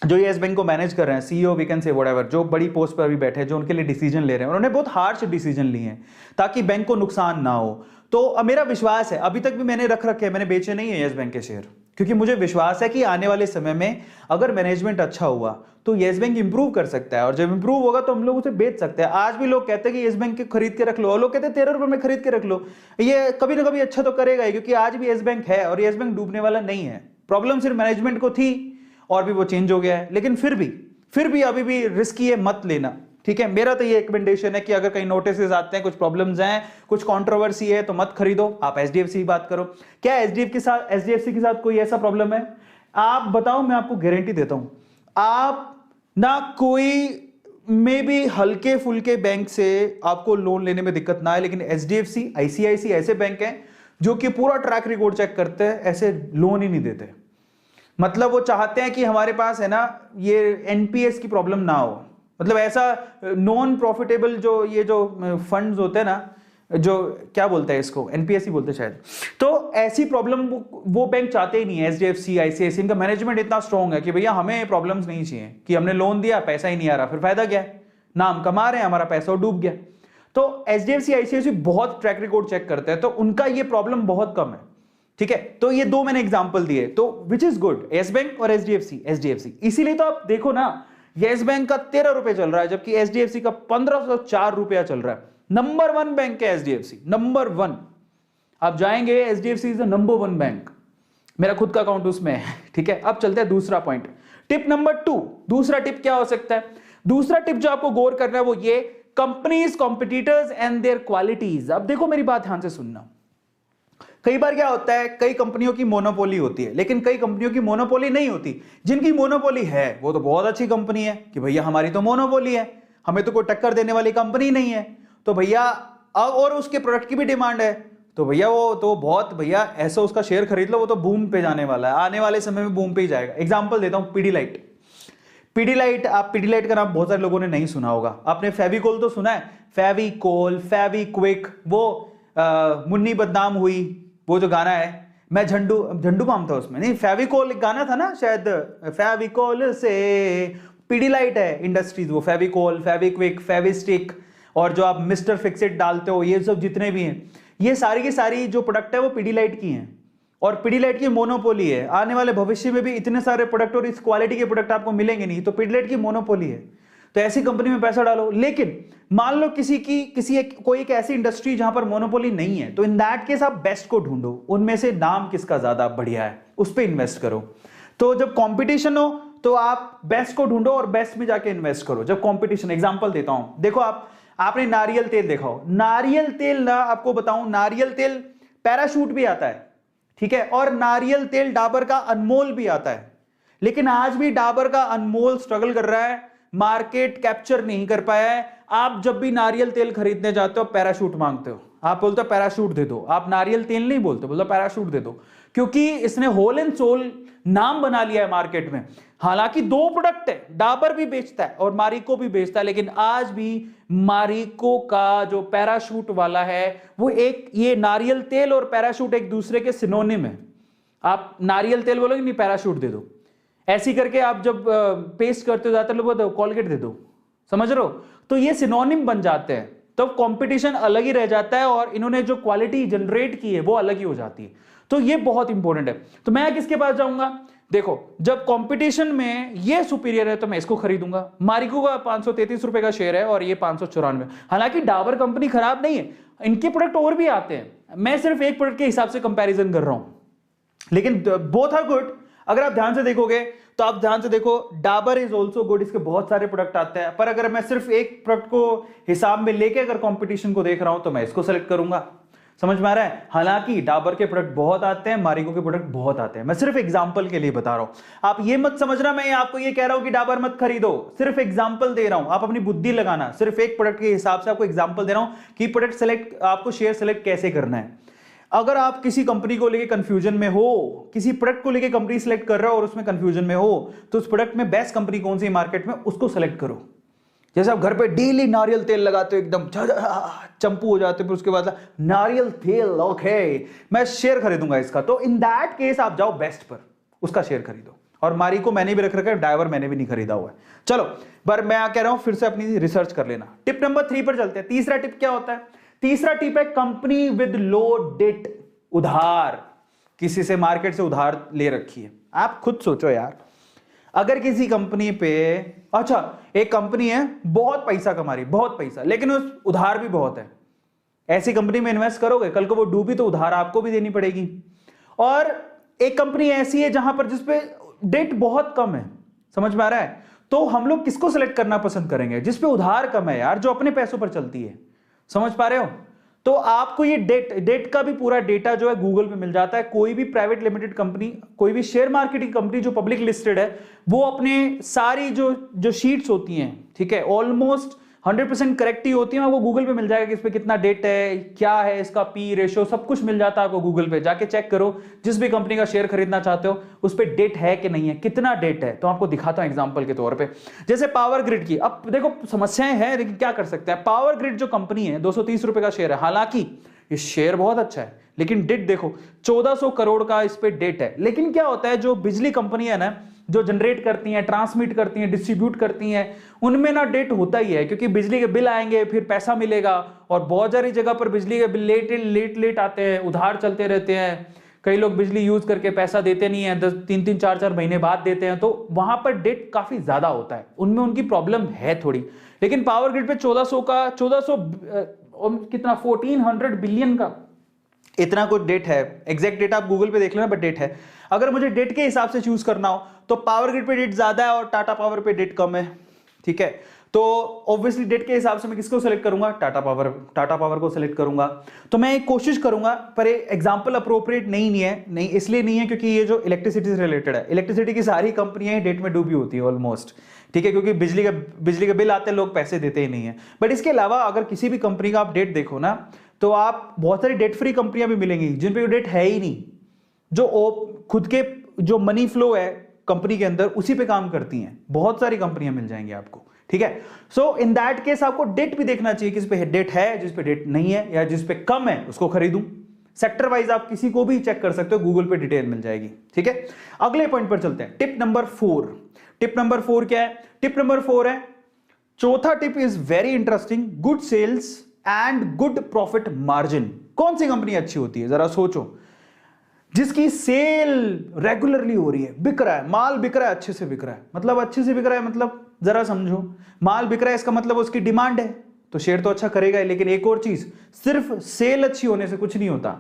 जो येस बैंक को मैनेज कर रहे हैं, CEO we can say whatever, जो बड़ी पोस्ट पर अभी बैठे हैं, जो उनके लिए डिसीजन ले रहे हैं, उन्होंने बहुत हार्श डिसीजन लिए हैं ताकि बैंक को नुकसान ना हो। तो मेरा विश्वास है, अभी तक भी मैंने रख रखे हैं, मैंने बेचे नहीं है येस बैंक के शेयर, क्योंकि मुझे विश्वास है कि आने वाले समय में अगर मैनेजमेंट अच्छा हुआ तो येस बैंक इंप्रूव कर सकता है, और जब इंप्रूव होगा तो हम लोग उसे बेच सकते हैं। आज भी लोग कहते हैं कि येस बैंक के खरीद के रख लो, और लोग कहते हैं 13 रुपए में खरीद के रख लो, ये कभी ना कभी अच्छा तो करेगा ही, क्योंकि आज भी येस बैंक है और येस बैंक डूबने वाला नहीं है। प्रॉब्लम सिर्फ मैनेजमेंट को थी और भी वो चेंज हो गया है, लेकिन फिर भी अभी भी रिस्की है, मत लेना, ठीक है। मेरा तो ये रिकमेंडेशन है कि अगर कहीं नोटिस आते हैं, कुछ प्रॉब्लम्स हैं, कुछ कंट्रोवर्सी है, तो मत खरीदो, आप एचडीएफसी की बात करो। क्या एचडीएफसी के साथ कोई ऐसा प्रॉब्लम है? आप बताओ, मैं आपको गारंटी देता हूं, आप ना कोई में भी हल्के फुल्के बैंक से आपको लोन लेने में दिक्कत ना है, लेकिन एचडीएफसी, आईसीआईसी ऐसे बैंक हैं जो कि पूरा ट्रैक रिकॉर्ड चेक करते हैं, ऐसे लोन ही नहीं देते। मतलब वो चाहते हैं कि हमारे पास है ना ये एनपीएस की प्रॉब्लम ना हो, मतलब ऐसा नॉन प्रॉफिटेबल जो फंड्स होते हैं ना, जो क्या बोलते हैं इसको, एनपीएस ही बोलते हैं शायद, तो ऐसी प्रॉब्लम वो बैंक चाहते ही नहीं है। एचडीएफसी, आईसीआईसी, इनका मैनेजमेंट इतना स्ट्रांग है कि भैया हमें प्रॉब्लम्स नहीं चाहिए, कि हमने लोन दिया, पैसा ही नहीं आ रहा, फिर फायदा क्या है, ना हम कमा रहे हैं, हमारा पैसा डूब गया। तो एचडीएफसी, आईसीआईसी बहुत ट्रैक रिकॉर्ड चेक करते हैं, तो उनका ये प्रॉब्लम बहुत कम है, ठीक है। तो ये दो मैंने एग्जांपल दिए, तो which is good, yes bank और एचडीएफसी। इसीलिए तो आप देखो ना, येस बैंक का 13 रुपए चल रहा है, जबकि एचडीएफसी का 1504 रुपया चल रहा है। नंबर 1 बैंक है एचडीएफसी, नंबर 1। आप जाएंगे, HDFC is the number 1 bank, मेरा खुद का अकाउंट उसमें है, ठीक है। अब चलते हैं दूसरा पॉइंट, टिप नंबर 2। दूसरा टिप क्या हो सकता है? दूसरा टिप जो आपको गौर करना है वो ये, companies, competitors and there qualities. अब देखो, मेरी बात ध्यान से सुनना। कई बार क्या होता है, कई कंपनियों की मोनोपोली होती है, लेकिन कई कंपनियों की मोनोपोली नहीं होती। जिनकी मोनोपोली है वो तो बहुत अच्छी कंपनी है, कि भैया हमारी तो मोनोपोली है, हमें तो कोई टक्कर देने वाली कंपनी नहीं है, तो भैया और उसके प्रोडक्ट की भी डिमांड है, तो भैया वो तो बहुत, भैया ऐसा उसका शेयर खरीद लो, वो तो बूम पे जाने वाला है, आने वाले समय में बूम पे ही जाएगा। एग्जांपल देता हूं, पीडीलाइट। आप पीडीलाइट का नाम बहुत सारे लोगों ने नहीं सुना होगा। आपने फेविकोल तो सुना है, फेविकोल, फेविक्विक, वो मुन्नी बदनाम हुई, वो जो गाना है, मैं झंडू माम था उसमें, नहीं फेविकोल एक गाना था ना शायद, फेविकोल से पीडीलाइट है इंडस्ट्रीज, वो फेविकोल, फेविक्विक, फेविस्टिक, और जो आप मिस्टर फिक्सिट डालते हो, ये सब जितने भी हैं, ये सारी की सारी जो प्रोडक्ट है वो पीडीलाइट की हैं, और पीडीलाइट की मोनोपोली है। आने वाले भविष्य में भी इतने सारे प्रोडक्ट और इस क्वालिटी के प्रोडक्ट आपको मिलेंगे नहीं, तो पीडीलाइट की मोनोपोली है, तो ऐसी कंपनी में पैसा डालो। लेकिन मान लो कोई एक ऐसी इंडस्ट्री जहां पर मोनोपोली नहीं है, तो इन दैट केस आप बेस्ट को ढूंढो, उनमें से नाम किसका ज्यादा बढ़िया है, उस पर इन्वेस्ट करो। तो जब कंपटीशन हो तो आप बेस्ट को ढूंढो और बेस्ट में जाके इन्वेस्ट करो। जब कंपटीशन, एग्जांपल देता हूं, देखो आपने नारियल तेल देखा हो, नारियल तेल ना, आपको बताऊं, नारियल तेल पैराशूट भी आता है, ठीक है, और नारियल तेल डाबर का अनमोल भी आता है, लेकिन आज भी डाबर का अनमोल स्ट्रगल कर रहा है, मार्केट कैप्चर नहीं कर पाया है। आप जब भी नारियल तेल खरीदने जाते हो पैराशूट मांगते हो, आप बोलते हो पैराशूट दे दो, आप नारियल तेल नहीं बोलते, बोलते पैराशूट दे दो, क्योंकि इसने होल एंड सोल नाम बना लिया है मार्केट में। हालांकि दो प्रोडक्ट है, डाबर भी बेचता है और मारिको भी बेचता है, लेकिन आज भी मारिको का जो पैराशूट वाला है वो एक, ये नारियल तेल और पैराशूट एक दूसरे के सिनोनिम है। आप नारियल तेल बोलोगे, नहीं पैराशूट दे दो, ऐसी करके आप जब पेस्ट करते हो जाते लोग कॉलगेट दे दो, समझ रहे हो, तो ये सिनोनिम बन जाते हैं, तो कंपटीशन अलग ही रह जाता है, और इन्होंने जो क्वालिटी जनरेट की है वो अलग ही हो जाती है। तो ये बहुत इंपॉर्टेंट है। तो मैं किसके पास जाऊंगा? देखो, जब कंपटीशन में ये सुपीरियर है तो मैं इसको खरीदूंगा। मारिको का 533 रुपए का शेयर है और ये 594। हालांकि डाबर कंपनी खराब नहीं है, इनके प्रोडक्ट और भी आते हैं, मैं सिर्फ एक प्रोडक्ट के हिसाब से कंपैरिजन कर रहा हूं, लेकिन बोथ आर गुड। अगर आप ध्यान से देखोगे तो आप ध्यान से देखो, डाबर इज ऑल्सो गुड, इसके बहुत सारे प्रोडक्ट आते हैं, पर अगर मैं सिर्फ एक प्रोडक्ट को हिसाब में लेके अगर कंपटीशन को देख रहा हूं तो मैं इसको सेलेक्ट करूंगा। समझ में आ रहा है? हालांकि डाबर के प्रोडक्ट बहुत आते हैं, मारिको के प्रोडक्ट बहुत आते हैं, मैं सिर्फ एग्जांपल के लिए बता रहा हूं। आप ये मत समझना मैं आपको ये कह रहा हूं कि डाबर मत खरीदो, सिर्फ एग्जांपल दे रहा हूं, आप अपनी बुद्धि लगाना, सिर्फ एक प्रोडक्ट के हिसाब से आपको एग्जांपल दे रहा हूं कि प्रोडक्ट सेलेक्ट, आपको शेयर सेलेक्ट कैसे करना है। अगर आप किसी कंपनी को लेके कंफ्यूजन में हो, किसी प्रोडक्ट को लेके कंपनी सेलेक्ट कर रहे हो और उसमें कंफ्यूजन में हो, तो उस प्रोडक्ट में बेस्ट कंपनी कौन सी मार्केट में, उसको सेलेक्ट करो। जैसे आप घर पे डेली नारियल तेल लगाते हो, एकदम चंपू हो जाते हो, फिर उसके बाद नारियल तेल, ओके मैं शेयर खरीदूंगा इसका, तो इन दैट केस आप जाओ बेस्ट पर, उसका शेयर खरीदो। और मारिको मैंने भी रख रखा है, डाइवर मैंने भी नहीं खरीदा हुआ है। चलो, पर मैं कह रहा हूं फिर से अपनी रिसर्च कर लेना। टिप नंबर 3 पर चलते हैं। तीसरा टिप क्या होता है? तीसरा टिप है कंपनी विद लो डेट, उधार, किसी से मार्केट से उधार ले रखी है। आप खुद सोचो यार, अगर किसी कंपनी पे, अच्छा एक कंपनी है बहुत पैसा कमा रही, बहुत पैसा, लेकिन उस उधार भी बहुत है, ऐसी कंपनी में इन्वेस्ट करोगे? कल को वो डूबी तो उधार आपको भी देनी पड़ेगी। और एक कंपनी ऐसी है जहां पर जिसपे डेट बहुत कम है, समझ में आ रहा है? तो हम लोग किसको सिलेक्ट करना पसंद करेंगे? जिसपे उधार कम है यार, जो अपने पैसों पर चलती है। समझ पा रहे हो? तो आपको ये डेट का भी पूरा डेटा जो है गूगल पे मिल जाता है। कोई भी प्राइवेट लिमिटेड कंपनी, कोई भी शेयर मार्केटिंग कंपनी जो पब्लिक लिस्टेड है, वो अपने सारी जो शीट्स होती हैं, ठीक है, ऑलमोस्ट 100% करेक्ट ही होती है। वो गूगल पे मिल जाएगा कि इस पे कितना डेट है, क्या है इसका पी रेशो, सब कुछ मिल जाता है आपको गूगल पे। जाके चेक करो, जिस भी कंपनी का शेयर खरीदना चाहते हो उस पे डेट है कि नहीं है, कितना डेट है। तो आपको दिखाता हूं एग्जांपल के तौर पे, जैसे पावर ग्रिड की। अब देखो समस्याएं हैं, लेकिन क्या कर सकते हैं। पावर ग्रिड जो कंपनी है 230 रुपए का शेयर है, हालांकि ये शेयर बहुत अच्छा है, लेकिन डेट देखो 1400 करोड़ का इस पे डेट है। लेकिन क्या होता है, जो बिजली कंपनी है ना, जो जनरेट करती हैं, ट्रांसमिट करती हैं, डिस्ट्रीब्यूट करती हैं, उनमें ना डेट होता ही है, क्योंकि बिजली के बिल आएंगे, फिर पैसा मिलेगा। और बहुत सारी जगह पर बिजली के बिल लेट आते हैं, उधार चलते रहते हैं। कई लोग बिजली यूज करके पैसा देते नहीं है, 3-3 4-4 महीने बाद देते हैं, तो वहां पर डेट काफी ज्यादा होता है, उनमें उनकी प्रॉब्लम है थोड़ी। लेकिन पावर ग्रिड पे 1400 कितना 1400 बिलियन का इतना कुछ डेट है। एग्जैक्ट डेट आप गूगल पे देख लेना, बट डेट है। अगर मुझे डेट के हिसाब से चूज करना हो तो पावर ग्रिड पे डेट ज्यादा है और टाटा पावर पे डेट कम है, ठीक है। तो ऑब्वियसली डेट के हिसाब से मैं किसको सेलेक्ट करूंगा? टाटा पावर को सेलेक्ट करूंगा। तो मैं एक कोशिश करूंगा, पर एग्जांपल अप्रोप्रिएट नहीं इसलिए नहीं है क्योंकि ये जो इलेक्ट्रिसिटी से रिलेटेड है, इलेक्ट्रिसिटी की सारी कंपनियां डेट में डूबी होती है ऑलमोस्ट, ठीक है, क्योंकि बिजली के बिल आते हैं, लोग पैसे देते ही नहीं है। बट इसके अलावा अगर किसी भी कंपनी का आप डेट देखो ना, तो आप बहुत सारी डेट फ्री कंपनियां भी मिलेंगी जिन पे डेट है ही नहीं, जो खुद के जो मनी फ्लो है कंपनी के अंदर उसी पे काम करती हैं। बहुत सारी कंपनियां मिल जाएंगी आपको, ठीक है। सो इन दैट केस आपको डेट भी देखना चाहिए, किस पे डेट है, जिस पे डेट नहीं है, या जिस पे कम है उसको खरीदूं। सेक्टर वाइज आप किसी को भी चेक कर सकते हो, गूगल पे डिटेल मिल जाएगी, ठीक है। अगले पॉइंट पर चलते हैं, टिप नंबर 4। टिप नंबर 4 क्या है? टिप नंबर 4 है, चौथा tip is very interesting, good sales and good profit margin. कौन सी कंपनी अच्छी होती है? जरा सोचो, जिसकी सेल रेगुलरली हो रही है, बिक रहा है, माल बिक रहा है, अच्छे से बिक रहा है। मतलब अच्छे से बिक रहा है मतलब जरा समझो, माल बिक रहा है इसका मतलब उसकी डिमांड है, तो शेयर तो अच्छा करेगा ही। लेकिन एक और चीज, सिर्फ सेल अच्छी होने से कुछ नहीं होता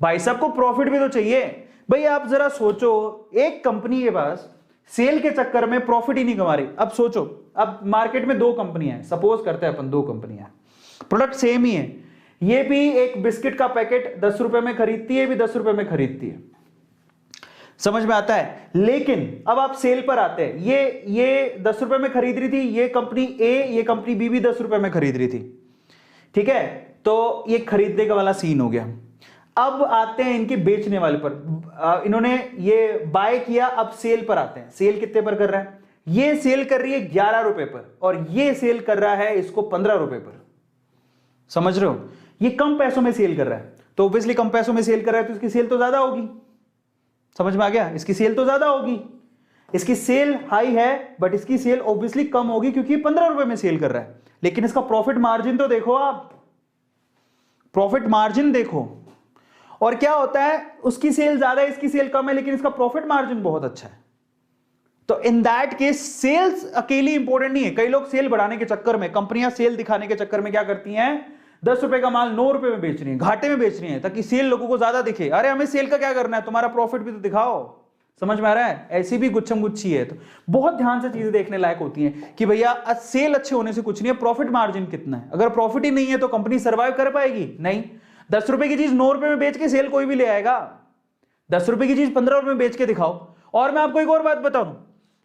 भाई, सबको प्रॉफिट भी तो चाहिए। भाई आप जरा सोचो, एक कंपनी के पास सेल के चक्कर में प्रॉफिट ही नहीं कमा रही। अब सोचो, अब मार्केट में 2 कंपनियां हैं, सपोज करते हैं अपन 2 कंपनियां, प्रोडक्ट सेम ही है, ये भी एक बिस्किट का पैकेट 10 रुपए में खरीदती है, भी 10 रुपए में खरीदती है, समझ में आता है। लेकिन अब आप सेल पर आते हैं, ये 10 रुपए में खरीद रही थी, ये कंपनी ए, ये कंपनी बी भी 10 रुपए में खरीद रही थी, ठीक है। तो ये खरीदने का वाला सीन हो गया। अब आते हैं इनके बेचने वाले पर, इन्होंने ये बाय किया, अब सेल पर आते हैं। सेल कितने पर कर रहा है? ये सेल कर रही है 11 रुपए पर, और ये सेल कर रहा है इसको 15 रुपए पर, समझ रहे हो। ये कम पैसों में सेल कर रहा है, तो ऑब्वियसली कम पैसों में सेल कर रहा है तो इसकी सेल तो ज्यादा होगी, समझ में आ गया। इसकी सेल तो ज्यादा होगी, इसकी सेल हाई है, बट इसकी सेल ऑब्वियसली कम होगी क्योंकि 15 रुपए में सेल कर रहा है। लेकिन इसका प्रॉफिट मार्जिन तो देखो, आप प्रॉफिट मार्जिन देखो, और क्या होता है, उसकी सेल ज्यादा है, इसकी सेल कम है, लेकिन इसका प्रॉफिट मार्जिन बहुत अच्छा है। तो इन दैट केस सेल्स अकेली इंपॉर्टेंट नहीं है। कई लोग सेल बढ़ाने के चक्कर में, कंपनियां सेल दिखाने के चक्कर में क्या करती हैं, ₹10 का माल ₹9 में बेच रही है, घाटे में बेच रही है, ताकि सेल लोगों को ज्यादा दिखे। अरे हमें सेल का क्या करना है, तुम्हारा प्रॉफिट भी तो दिखाओ। समझ में आ रहा है? ऐसी भी गुच्छम गुच्छी है। तो बहुत ध्यान से चीजें देखने लायक होती हैं कि भैया सेल अच्छे होने से कुछ नहीं है, प्रॉफिट मार्जिन कितना है। अगर प्रॉफिट ही नहीं है तो कंपनी सर्वाइव कर पाएगी? नहीं। ₹10 की चीज ₹9 में बेच के सेल कोई भी ले आएगा। ₹10 की चीज ₹15 में बेच के दिखाओ। और मैं आपको एक और बात बताऊं,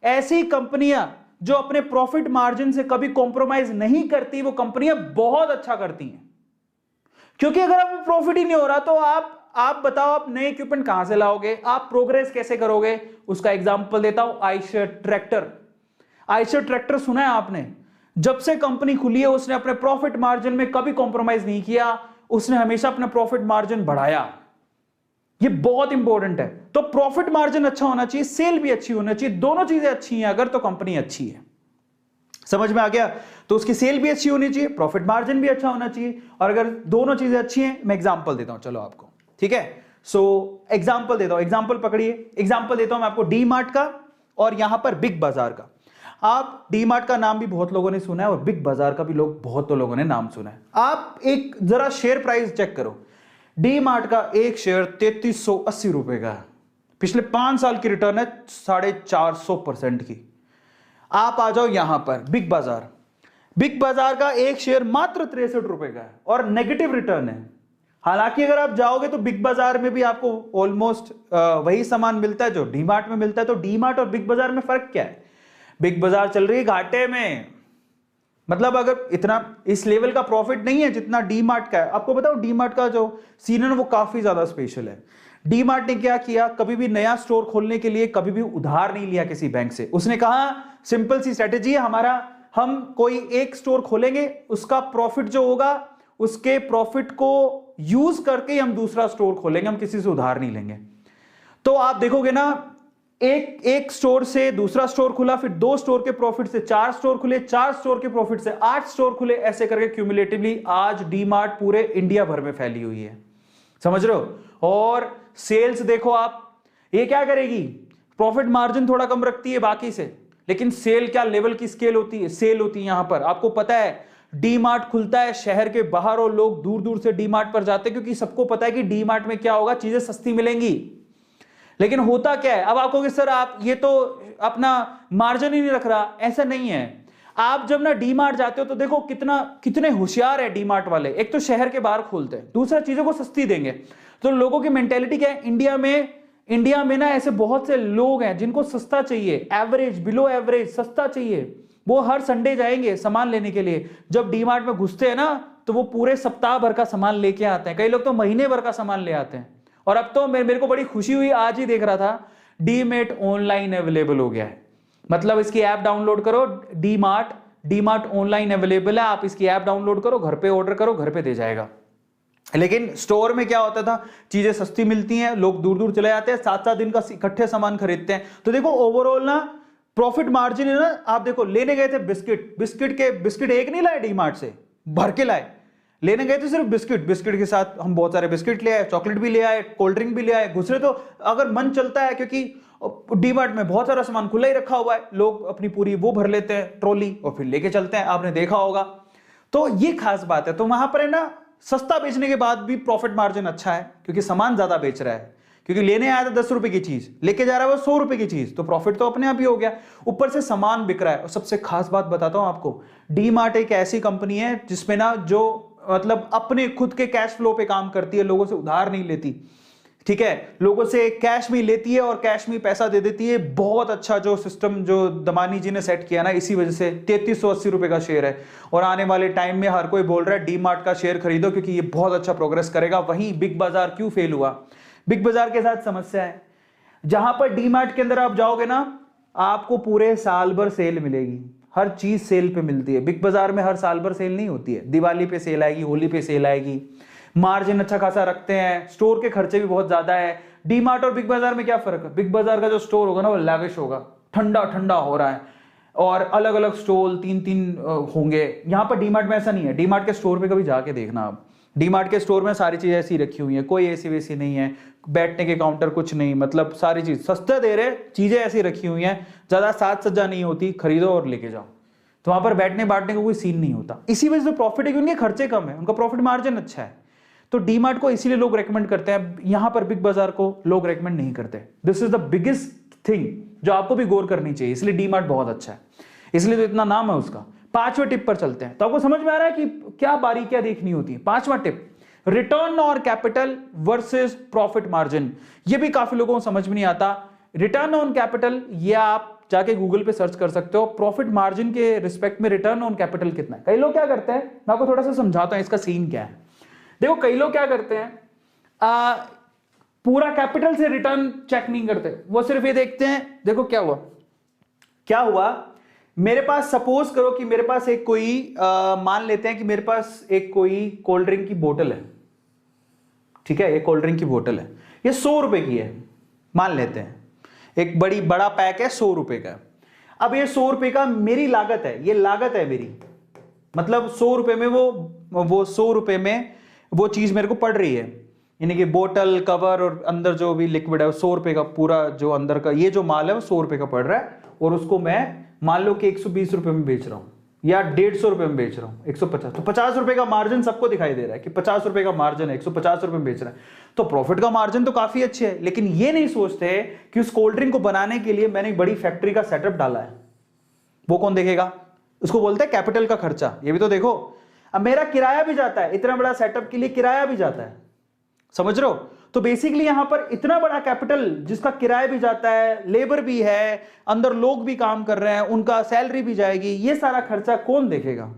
ऐसी कंपनियां जो अपने प्रॉफिट मार्जिन से कभी कॉम्प्रोमाइज नहीं करती, वो कंपनियां बहुत अच्छा करती हैं। क्योंकि अगर आप प्रॉफिट ही नहीं हो रहा तो आप बताओ, आप नए इक्विपमेंट कहां से लाओगे, आप प्रोग्रेस कैसे करोगे? उसका एग्जांपल देता हूं, आयशर ट्रैक्टर। आयशर ट्रैक्टर सुना है आपने? जब से कंपनी खुली है उसने अपने प्रॉफिट मार्जिन में कभी कॉम्प्रोमाइज नहीं किया, उसने हमेशा अपना प्रॉफिट मार्जिन बढ़ाया। ये बहुत इंपॉर्टेंट है। तो प्रॉफिट मार्जिन अच्छा होना चाहिए, सेल भी अच्छी होना चाहिए, दोनों चीजें अच्छी हैं अगर तो कंपनी अच्छी है। समझ में आ गया? तो उसकी सेल भी अच्छी होनी चाहिए, प्रॉफिट मार्जिन भी अच्छा होना चाहिए। और अगर दोनों चीजें अच्छी हैं, मैं एग्जांपल देता हूं चलो आपको, ठीक है? सो एग्जांपल देता हूं, एग्जांपल पकड़िए। एग्जांपल देता हूं मैं आपको डी मार्ट का और यहां पर बिग बाजार का। आप डी मार्ट का नाम भी बहुत लोगों ने सुना है और बिग बाजार का भी बहुत लोगों ने नाम सुना है। आप एक जरा शेयर प्राइस चेक करो। डी मार्ट का एक शेयर ₹3380 का है। पिछले 5 साल की रिटर्न है 450% की। आप आ जाओ यहां पर बिग बाजार। बिग बाजार का एक शेयर मात्र ₹63 का है और नेगेटिव रिटर्न है। हालांकि अगर आप जाओगे तो बिग बाजार में भी आपको ऑलमोस्ट वही सामान मिलता है जो डी मार्ट में मिलता है। तो डी मार्ट और बिग बाजार में फर्क क्या है? बिग बाजार चल रही है घाटे में, मतलब अगर इतना इस लेवल का प्रॉफिट नहीं है जितना डी मार्ट का है। आपको बताओ डी मार्ट का जो सीन है वो काफी ज्यादा स्पेशल है। डी मार्ट ने क्या किया, कभी भी नया स्टोर खोलने के लिए कभी भी उधार नहीं लिया किसी बैंक से। उसने कहा सिंपल सी स्ट्रेटेजी है हमारा, हम कोई एक स्टोर खोलेंगे, उसका प्रॉफिट जो होगा उसके प्रॉफिट को यूज करके हम दूसरा स्टोर खोलेंगे, हम किसी से उधार नहीं लेंगे। तो आप देखोगे ना, एक स्टोर से दूसरा स्टोर खुला, फिर 2 स्टोर के प्रॉफिट से 4 स्टोर खुले, 4 स्टोर के प्रॉफिट से 8 स्टोर खुले, ऐसे करके क्यूमुलेटिवली आज डी मार्ट पूरे इंडिया भर में फैली हुई है। समझ रहे हो? और सेल्स देखो आप, ये क्या करेगी, प्रॉफिट मार्जिन थोड़ा कम रखती है बाकी से, लेकिन सेल क्या लेवल की स्केल होती है, सेल होती है। यहां पर आपको पता है डी मार्ट खुलता है शहर के बाहर और लोग दूर दूर से डी मार्ट पर जाते हैं, क्योंकि सबको पता है कि डी मार्ट में क्या होगा, चीजें सस्ती मिलेंगी। लेकिन होता क्या है, अब आपको कि सर आप ये तो अपना मार्जिन ही नहीं रख रहा, ऐसा नहीं है। आप जब ना डी मार्ट जाते हो तो देखो कितने होशियार है डी मार्ट वाले। एक तो शहर के बाहर खोलते हैं, दूसरा चीजों को सस्ती देंगे। तो लोगों की मेंटेलिटी क्या है, इंडिया में ना ऐसे बहुत से लोग हैं जिनको सस्ता चाहिए, एवरेज बिलो एवरेज सस्ता चाहिए। वो हर संडे जाएंगे सामान लेने के लिए। जब डी मार्ट में घुसते हैं ना तो वो पूरे सप्ताह भर का सामान लेके आते हैं, कई लोग तो महीने भर का सामान ले आते हैं। और अब तो मेरे को बड़ी खुशी हुई, आज ही देख रहा था डी मार्ट ऑनलाइन अवेलेबल हो गया है। मतलब इसकी ऐप डाउनलोड करो, डी मार्ट ऑनलाइन अवेलेबल है, आप इसकी ऐप डाउनलोड करो, घर पे ऑर्डर करो, घर पे दे जाएगा। लेकिन स्टोर में क्या होता था, चीजें सस्ती मिलती हैं, लोग दूर दूर चले जाते हैं, 7-7 दिन का इकट्ठे सामान खरीदते हैं। तो देखो ओवरऑल ना प्रॉफिट मार्जिन है ना। आप देखो लेने गए थे बिस्किट एक नहीं लाए डी मार्ट से, भर के लाए। लेने गए थे सिर्फ बिस्किट के साथ हम बहुत सारे बिस्किट ले आए, चॉकलेट भी ले आए, कोल्ड ड्रिंक भी ले आए। दूसरे तो अगर मन चलता है, क्योंकि डी मार्ट में बहुत सारा सामान खुला ही रखा हुआ है, लोग अपनी पूरी वो भर लेते हैं ट्रॉली और फिर लेके चलते हैं, आपने देखा होगा। तो ये खास बात है। तो वहां पर है ना, सस्ता बेचने के बाद भी प्रॉफिट मार्जिन अच्छा है, क्योंकि सामान ज्यादा बेच रहा है। क्योंकि लेने आया था ₹10 की चीज, लेके जा रहा है वो ₹100 की चीज, तो प्रॉफिट तो अपने आप ही हो गया, ऊपर से सामान बिक रहा है। और सबसे खास बात बताता हूं आपको, डी मार्ट एक ऐसी कंपनी है जिसमें ना जो मतलब अपने खुद के कैश फ्लो पे काम करती है, लोगों से उधार नहीं लेती। ठीक है, लोगों से कैश में लेती है और कैश में पैसा दे देती है। बहुत अच्छा जो सिस्टम जो दमानी जी ने सेट किया ना, इसी वजह से ₹3380 का शेयर है। और आने वाले टाइम में हर कोई बोल रहा है डी मार्ट का शेयर खरीदो, क्योंकि ये बहुत अच्छा प्रोग्रेस करेगा। वहीं बिग बाजार क्यों फेल हुआ, बिग बाजार के साथ समस्या है। जहां पर डी मार्ट के अंदर आप जाओगे ना, आपको पूरे साल भर सेल मिलेगी, हर चीज सेल पे मिलती है। बिग बाजार में हर साल भर सेल नहीं होती है, दिवाली पे सेल आएगी, होली पे सेल आएगी। मार्जिन अच्छा खासा रखते हैं, स्टोर के खर्चे भी बहुत ज्यादा है। डी मार्ट और बिग बाजार में क्या फर्क है, बिग बाजार का जो स्टोर होगा ना वो लैविश होगा, ठंडा ठंडा हो रहा है, और अलग अलग स्टॉल 3-3 होंगे। यहां पर डी मार्ट में ऐसा नहीं है। डी मार्ट के स्टोर पे कभी जाके देखना आप, डी मार्ट के स्टोर में सारी चीजें ऐसी रखी हुई हैं, कोई एसी वेसी नहीं है, बैठने के काउंटर कुछ नहीं, मतलब सारी चीज सस्ते दे रहे, चीजें ऐसी रखी हुई हैं, ज्यादा साज सज्जा नहीं होती, खरीदो और लेके जाओ। तो वहां पर बैठने बांटने का कोई सीन नहीं होता। इसी वजह से प्रॉफिट है कि उनके खर्चे कम है, उनका प्रॉफिट मार्जिन अच्छा है। तो डीमार्ट को इसीलिए लोग रेकमेंड करते हैं, यहां पर बिग बाजार को लोग रेकमेंड नहीं करते। This is the biggest thing जो आपको भी गौर करनी चाहिए, इसलिए डीमार्ट बहुत अच्छा है, इसलिए तो इतना नाम है उसका। पांचवें टिप पर चलते हैं। तो आपको समझ में आ रहा है कि क्या बारीकियां देखनी होती है। पांचवा tip, return on capital versus profit margin. ये भी काफी लोगों को समझ में नहीं आता। रिटर्न ऑन कैपिटल, ये आप जाके गूगल पे सर्च कर सकते हो। प्रॉफिट मार्जिन के रिस्पेक्ट में रिटर्न ऑन कैपिटल कितना है। कई लोग क्या करते हैं, मैं आपको थोड़ा सा समझाता हूं इसका सीन क्या है। देखो कई लोग क्या करते हैं, पूरा कैपिटल से रिटर्न चेक नहीं करते, वो सिर्फ ये देखते हैं। देखो क्या हुआ, मेरे पास सपोज करो कि मेरे पास एक कोई मान लेते हैं कि मेरे पास एक कोई कोल्ड ड्रिंक की बोतल है, ठीक है, एक कोल्ड ड्रिंक की बोतल है, ये 100 रुपए की है मान लेते हैं, एक बड़ा पैक है 100 रुपए का। अब ये 100 रुपए का मेरी लागत है, ये लागत है मेरी, मतलब 100 रुपए में वो 100 रुपए में वो चीज मेरे को पड़ रही है, यानी कि बोतल, कवर और अंदर जो भी लिक्विड है 100 रुपए का, पूरा जो अंदर का ये जो माल है वो 100 रुपए का पड़ रहा है। और उसको मैं मान लो कि 120 रुपए में बेच रहा हूं या 150 रुपए में बेच रहा हूं, 150, तो 50 रुपए का मार्जिन सबको दिखाई दे रहा है कि 50 रुपए का मार्जिन है, 150 रुपए में बेच रहा है, तो प्रॉफिट का मार्जिन तो काफी अच्छे है। लेकिन ये नहीं सोचते कि उस कोल्ड ड्रिंक को बनाने के लिए मैंने एक बड़ी फैक्ट्री का सेटअप डाला है, वो कौन देखेगा, उसको बोलते हैं कैपिटल का खर्चा। ये भी तो देखो, अब मेरा किराया भी जाता है, इतना बड़ा सेटअप के लिए किराया भी जाता है, समझ रहे हो। तो बेसिकली यहां पर इतना बड़ा कैपिटल जिसका किराया भी जाता है, लेबर भी है, अंदर लोग भी काम कर रहे हैं, उनका सैलरी भी जाएगी, ये सारा खर्चा कौन देखेगा।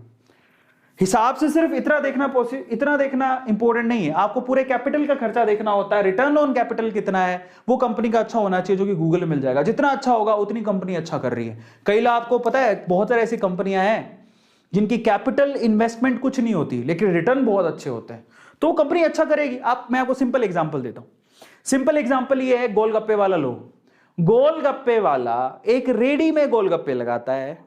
हिसाब से सिर्फ इतना देखना इंपॉर्टेंट नहीं है, आपको पूरे कैपिटल का खर्चा देखना होता है। रिटर्न ऑन कैपिटल कितना है, वो कंपनी का अच्छा होना चाहिए, जो कि गूगल में मिल जाएगा। जितना अच्छा होगा उतनी कंपनी अच्छा कर रही है। कई लोग, आपको पता है बहुत सारी ऐसी कंपनियां हैं जिनकी कैपिटल इन्वेस्टमेंट कुछ नहीं होती लेकिन रिटर्न बहुत अच्छे होते हैं, तो कंपनी अच्छा करेगी। मैं आपको सिंपल एग्जांपल देता हूं। सिंपल एग्जांपल ये है, गोलगप्पे वाला लो, गोलगप्पे वाला एक रेडी में गोलगप्पे लगाता है,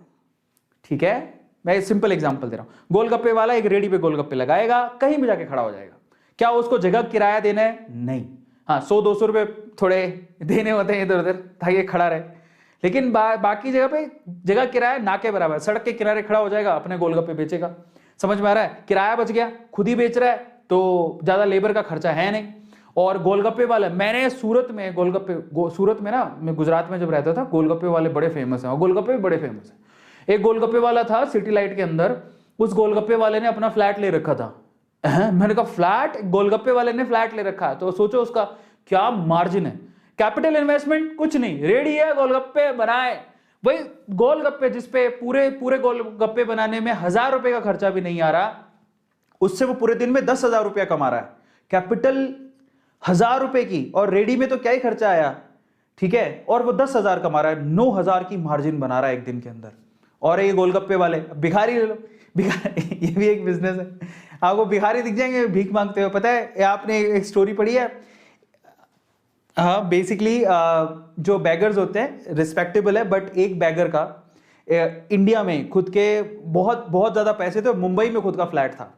ठीक है, मैं सिंपल एग्जांपल दे रहा हूं। गोलगप्पे वाला एक रेडी पे गोलगप्पे लगाएगा, कहीं भी जाके खड़ा हो जाएगा। क्या उसको जगह किराया देना है? नहीं। हाँ, 100-200 रुपए थोड़े देने होते हैं इधर उधर ताकि खड़ा रहे, लेकिन बाकी जगह पे जगह किराया ना के बराबर। सड़क के किनारे खड़ा हो जाएगा, अपने गोलगप्पे बेचेगा। समझ में आ रहा है, किराया बच गया, खुद ही बेच रहा है, तो ज्यादा लेबर का खर्चा है नहीं। और गोलगप्पे वाला, मैंने सूरत में ना, मैं गुजरात में जब रहता था, गोलगप्पे वाले बड़े फेमस हैं, और गोलगप्पे भी बड़े फेमस है। एक गोलगप्पे वाला था सिटी लाइट के अंदर, उस गोलगप्पे वाले ने अपना फ्लैट ले रखा था। मैंने कहा फ्लैट, गोलगप्पे वाले ने फ्लैट ले रखा है, तो सोचो उसका क्या मार्जिन है। कैपिटल इन्वेस्टमेंट कुछ नहीं, रेडी है, गोलगप्पे बनाए। वही गोलगप्पे जिसपे पूरे गोलगप्पे बनाने में 1000 रुपए का खर्चा भी नहीं आ रहा, उससे वो पूरे दिन में 10,000 रुपया कमा रहा है। कैपिटल 1000 रुपए की, और रेडी में तो क्या ही खर्चा आया, ठीक है, और वो 10,000 कमा रहा है, 9,000 की मार्जिन बना रहा है एक दिन के अंदर। और ये गोलगप्पे वाले, भिखारी ले लो, भिखारी ये भी एक बिजनेस है। आपको भिखारी दिख जाएंगे भीख मांगते हुए। पता है, आपने एक स्टोरी पढ़ी है, हाँ, बेसिकली जो बैगर्स होते हैं रिस्पेक्टेबल है, बट एक बैगर का इंडिया में खुद के बहुत बहुत ज्यादा पैसे थे, मुंबई में खुद का फ्लैट था,